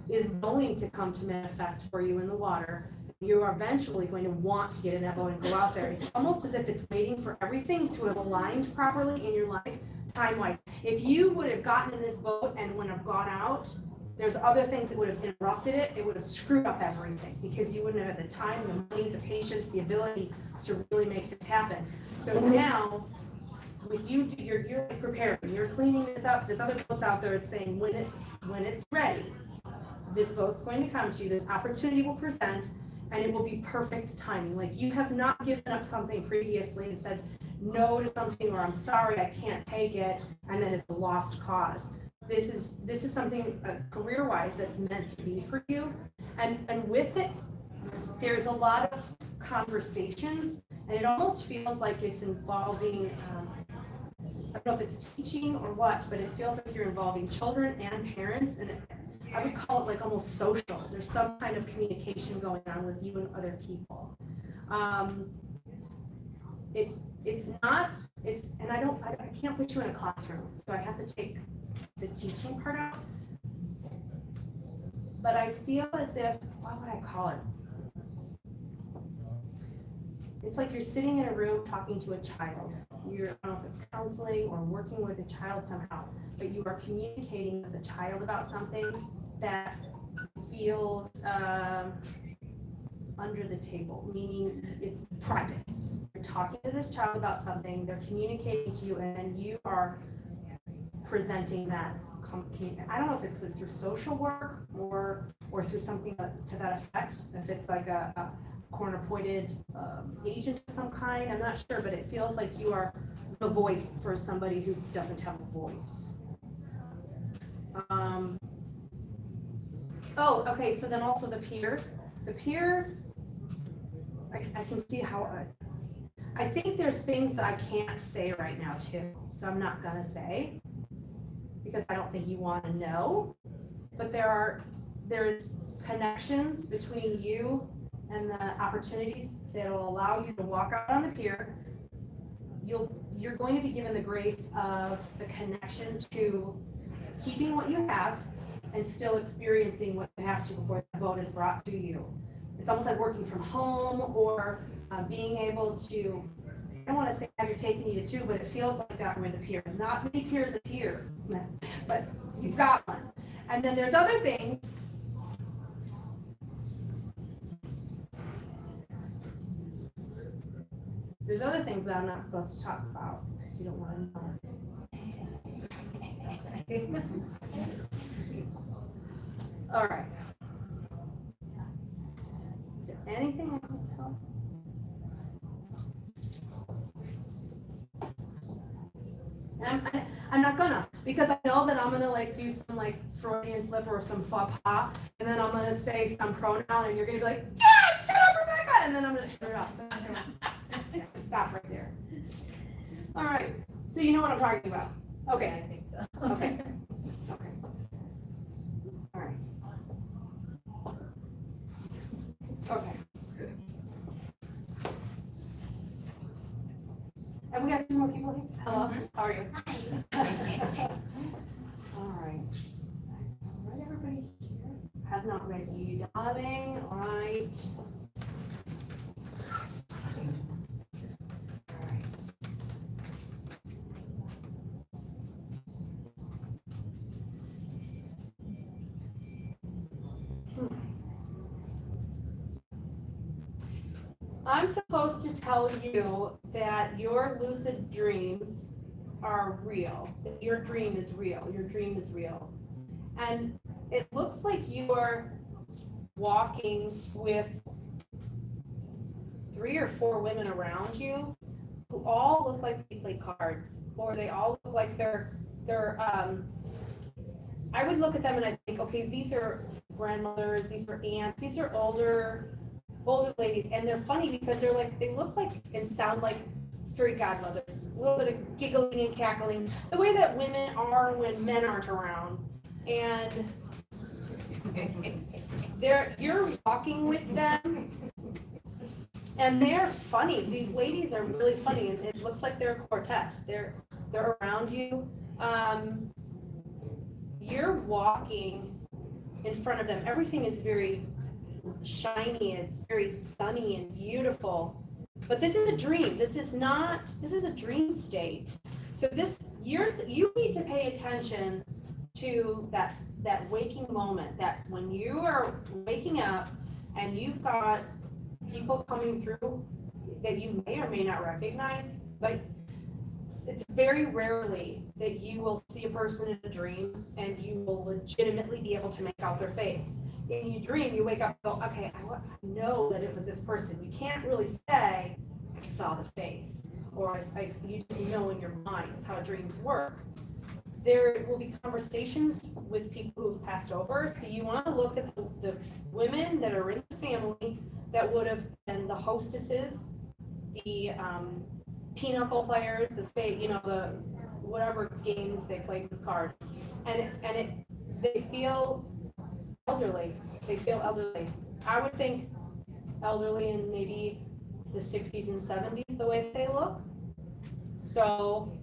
is going to come to manifest for you in the water. You are eventually going to want to get in that boat and go out there. It's almost as if it's waiting for everything to have aligned properly in your life, time-wise. If you would have gotten in this boat and would have gone out, there's other things that would have interrupted it. It would have screwed up everything because you wouldn't have had the time, the money, the patience, the ability to really make this happen. So now, with you, you're prepared. You're cleaning this up. There's other boats out there. It's saying when it's ready, this boat's going to come to you. This opportunity will present, and it will be perfect timing. Like you have not given up something previously and said no to something, or I'm sorry, I can't take it, and then it's a lost cause. This is something career-wise that's meant to be for you, and with it, there's a lot of conversations, and it almost feels like it's involving. I don't know if it's teaching or what, but it feels like you're involving children and parents, and I would call it like almost social. There's some kind of communication going on with you and other people. And I can't put you in a classroom, so I have to take the teaching part out. But I feel as if, what would I call it? It's like you're sitting in a room talking to a child. I don't know if it's counseling or working with a child somehow, but you are communicating with a child about something that feels under the table, meaning it's private. You're talking to this child about something, they're communicating to you, and then you are presenting that. I don't know if it's through social work or through something to that effect, if it's like a corner-pointed agent of some kind, I'm not sure, but it feels like you are the voice for somebody who doesn't have a voice. Oh, okay, so then also the pier, I can see how, I think there's things that I can't say right now too, so I'm not gonna say, because I don't think you wanna know, but there's connections between you and the opportunities that'll allow you to walk out on the pier. You're going to be given the grace of the connection to keeping what you have and still experiencing what you have to before the boat is brought to you. It's almost like working from home or being able to, I don't want to say have your cake and eat it too, but it feels like that with the pier. Not many piers appear, but you've got one. And then there's other things. There's other things that I'm not supposed to talk about because you don't want to know. All right. Is there anything I can tell? I'm not gonna, because I know that I'm gonna like do some like Freudian slip or some faux pas, and then I'm gonna say some pronoun, and you're gonna be like, yeah, shut up, Rebecca, and then I'm gonna turn it off. So I'm gonna stop right there. All right. So you know what I'm talking about. Okay. I think so. Okay. Okay. All right. Okay. Have we got 2 more people here? Hello, how are you? All right. Read everybody here? Have not read you, darling. All right. All right. I'm supposed to tell you that your lucid dreams are real. Your dream is real. Your dream is real. And it looks like you're walking with 3 or 4 women around you who all look like they play cards, or they all look like they're I would look at them and I think, okay, these are grandmothers, these are aunts, these are older ladies, and they're funny because they look like and sound like fairy godmothers. A little bit of giggling and cackling, the way that women are when men aren't around. And you're walking with them, and they're funny. These ladies are really funny, and it looks like they're a quartet. They're around you. You're walking in front of them. Everything is very shiny, it's very sunny and beautiful. But this is a dream. This is a dream state. So you need to pay attention to that waking moment, that when you are waking up and you've got people coming through that you may or may not recognize, but it's very rarely that you will see a person in a dream and you will legitimately be able to make out their face. In your dream, you wake up and go, okay, I know that it was this person. You can't really say, I saw the face, or you just know in your mind. It's how dreams work. There will be conversations with people who've passed over, so you want to look at the women that are in the family that would have been the hostesses, the pinochle players, the whatever games they played with cards, and they feel elderly. They feel elderly. I would think elderly in maybe the 60s and 70s, the way they look. So,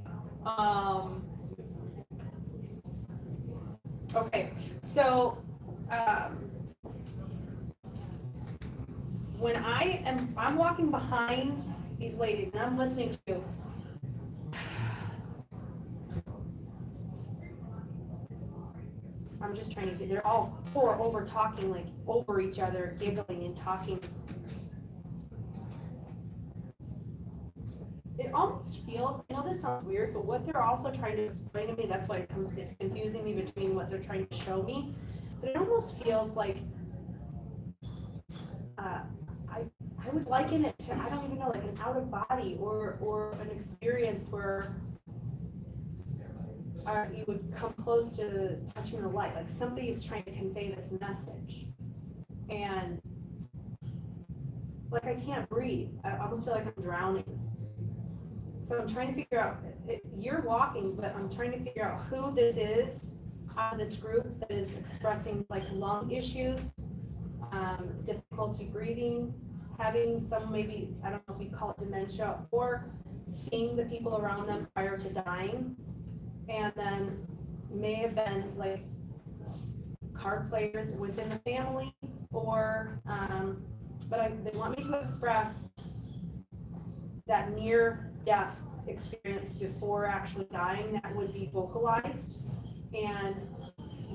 okay. So, when I'm walking behind these ladies and I'm listening to, I'm just trying to get, they're all 4 over talking, like over each other, giggling and talking. It almost feels, I know this sounds weird, but what they're also trying to explain to me, that's why it's confusing me between what they're trying to show me, but it almost feels like, I would liken it to, I don't even know, like an out of body or an experience where you would come close to touching the light, like somebody's trying to convey this message. And like I can't breathe. I almost feel like I'm drowning. So I'm trying to figure out, you're walking, but I'm trying to figure out who this is out of this group that is expressing like lung issues, difficulty breathing, having some maybe, I don't know if we call it dementia, or seeing the people around them prior to dying. And then may have been like card players within the family, or, but they want me to express that near-death experience before actually dying that would be vocalized. And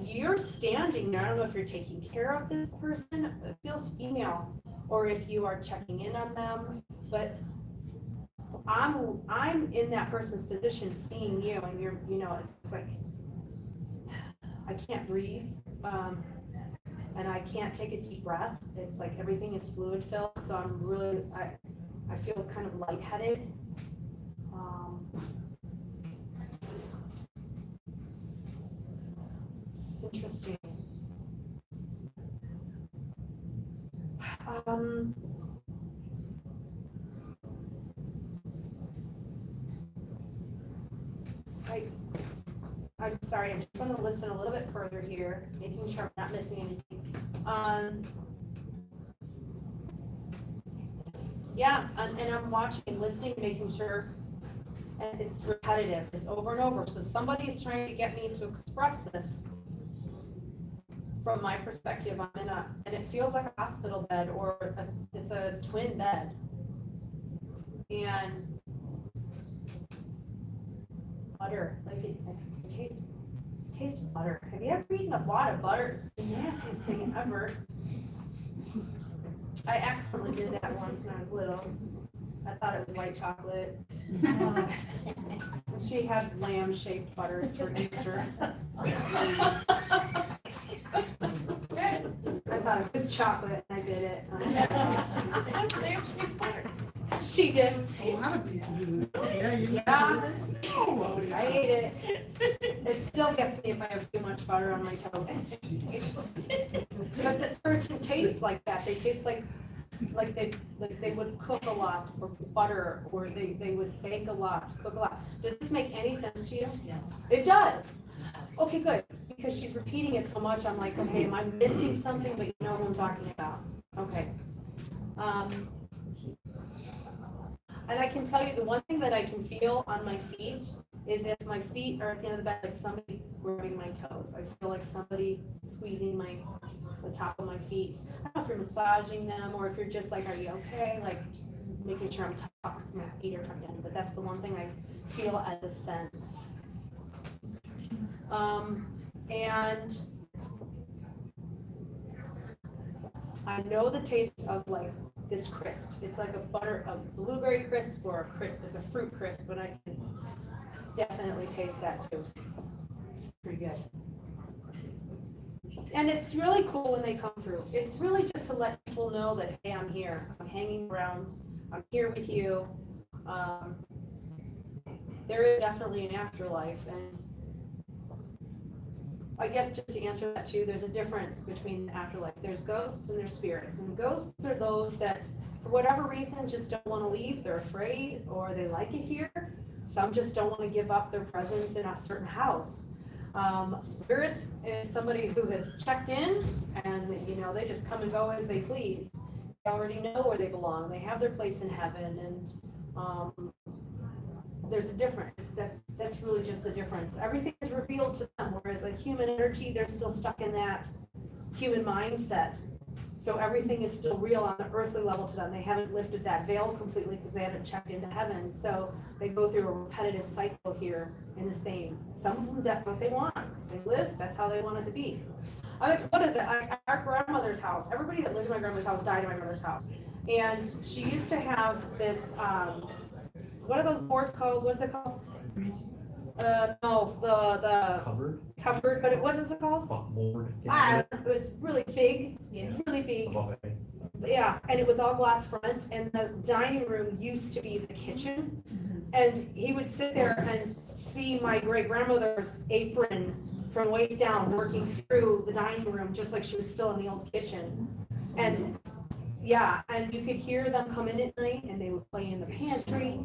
you're standing there, I don't know if you're taking care of this person, it feels female, or if you are checking in on them, but I'm in that person's position seeing you, and you're, you know, it's like, I can't breathe, and I can't take a deep breath. It's like everything is fluid filled, so I'm really, I feel kind of lightheaded. It's interesting. I'm sorry, I just want to listen a little bit further here, making sure I'm not missing anything. Yeah, and I'm watching and listening, making sure, and it's repetitive, it's over and over. So somebody is trying to get me to express this from my perspective. I'm in and it feels like a hospital bed, or it's a twin bed. And butter, like it tastes butter. Have you ever eaten a wad of butter? It's the nastiest thing ever. I accidentally did that once when I was little. I thought it was white chocolate. She had lamb-shaped butters for Easter. I thought it was chocolate, and I did it. Lamb-shaped butters. She did. A lot of people do. Yeah. I ate it. It still gets me if I have too much butter on my toast. But this person tastes like that. They taste like they would cook a lot, or butter, or they would bake a lot, cook a lot. Does this make any sense to you? Yes. It does. Okay, good. Because she's repeating it so much, I'm like, okay, am I missing something? But you know what I'm talking about. Okay. And I can tell you the one thing that I can feel on my feet is if my feet are at the end of the bed, like somebody grabbing my toes. I feel like somebody squeezing the top of my feet. I don't know if you're massaging them, or if you're just like, are you okay? Like making sure I'm tucked, my feet are tucked in. But that's the one thing I feel as a sense. And I know the taste of like this crisp. It's like a blueberry crisp, or a crisp. It's a fruit crisp, but I can definitely taste that too. It's pretty good. And it's really cool when they come through. It's really just to let people know that, hey, I'm here. I'm hanging around. I'm here with you. There is definitely an afterlife, and I guess just to answer that too, there's a difference between the afterlife. There's ghosts and there's spirits. And ghosts are those that, for whatever reason, just don't want to leave. They're afraid, or they like it here. Some just don't want to give up their presence in a certain house. Spirit is somebody who has checked in, and you know, they just come and go as they please. They already know where they belong. They have their place in heaven, and there's a difference. That's really just the difference. Everything is revealed to them, whereas like human energy, they're still stuck in that human mindset. So everything is still real on the earthly level to them. They haven't lifted that veil completely because they haven't checked into heaven. So they go through a repetitive cycle here in the same. Some of them, that's what they want. They live, that's how they want it to be. I like, what is it? Our grandmother's house. Everybody that lived in my grandmother's house died in my grandmother's house. And she used to have this, what are those boards called? What's it called? No, the cupboard, but what is it called? Board. It was really big, really big. Yeah, and it was all glass front, and the dining room used to be the kitchen. And he would sit there and see my great grandmother's apron from waist down, working through the dining room, just like she was still in the old kitchen. And yeah, and you could hear them come in at night and they would play in the pantry.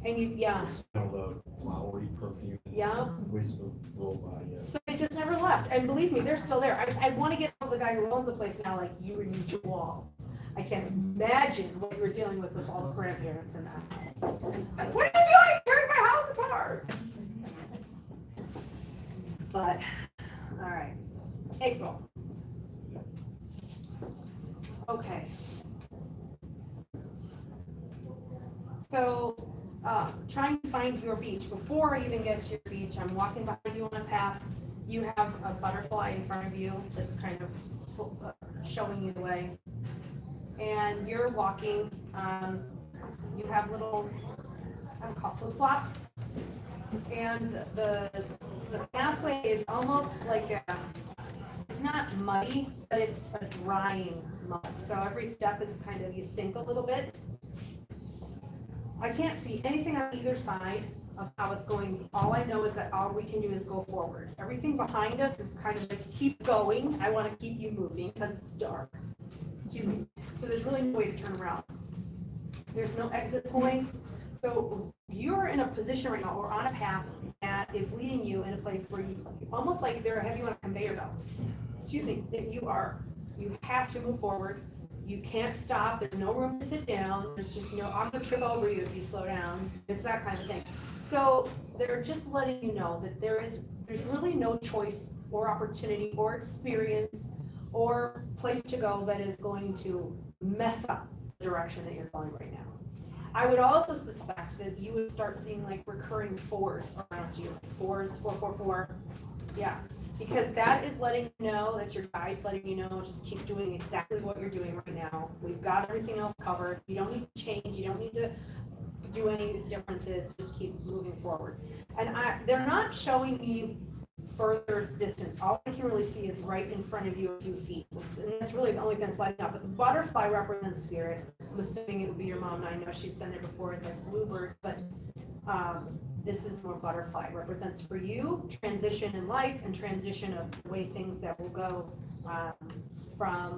And you, yeah, Smell the flowery perfume. yeah. Whisper roll by, yeah. So they just never left. And believe me, they're still there. I want to get the guy who owns the place now, like, you and you all. I can't imagine what you were dealing with all the grandparents in that house. Like, what are you doing? Tearing my house apart. But, all right. April. Okay. So, trying to find your beach. Before I even get to your beach, I'm walking behind you on a path. You have a butterfly in front of you that's kind of showing you the way. And you're walking, you have little, I don't call flip-flops. And the pathway is almost like it's not muddy, but it's a drying mud. So every step is kind of, you sink a little bit. I can't see anything on either side of how it's going. All I know is that all we can do is go forward. Everything behind us is kind of like, keep going. I want to keep you moving because it's dark. Excuse me. So there's really no way to turn around. There's no exit points. So you're in a position right now, or on a path that is leading you in a place where you, almost like they're having you on a conveyor belt. Excuse me, that you have to move forward. You can't stop. There's no room to sit down. There's just no, I'm gonna trip over you if you slow down. It's that kind of thing. So they're just letting you know that there's really no choice or opportunity or experience or place to go that is going to mess up the direction that you're going right now. I would also suspect that you would start seeing like recurring fours around you. Fours, 444. Yeah. Because that is letting you know, that's your guides letting you know, just keep doing exactly what you're doing right now. We've got everything else covered. You don't need to change. You don't need to do any differences. Just keep moving forward. And they're not showing me further distance. All I can really see is right in front of you a few feet. And that's really the only thing that's lighting up. But the butterfly represents spirit. I'm assuming it would be your mom. And I know she's been there before as like bluebird, but this is more butterfly. It represents for you transition in life and transition of the way things that will go from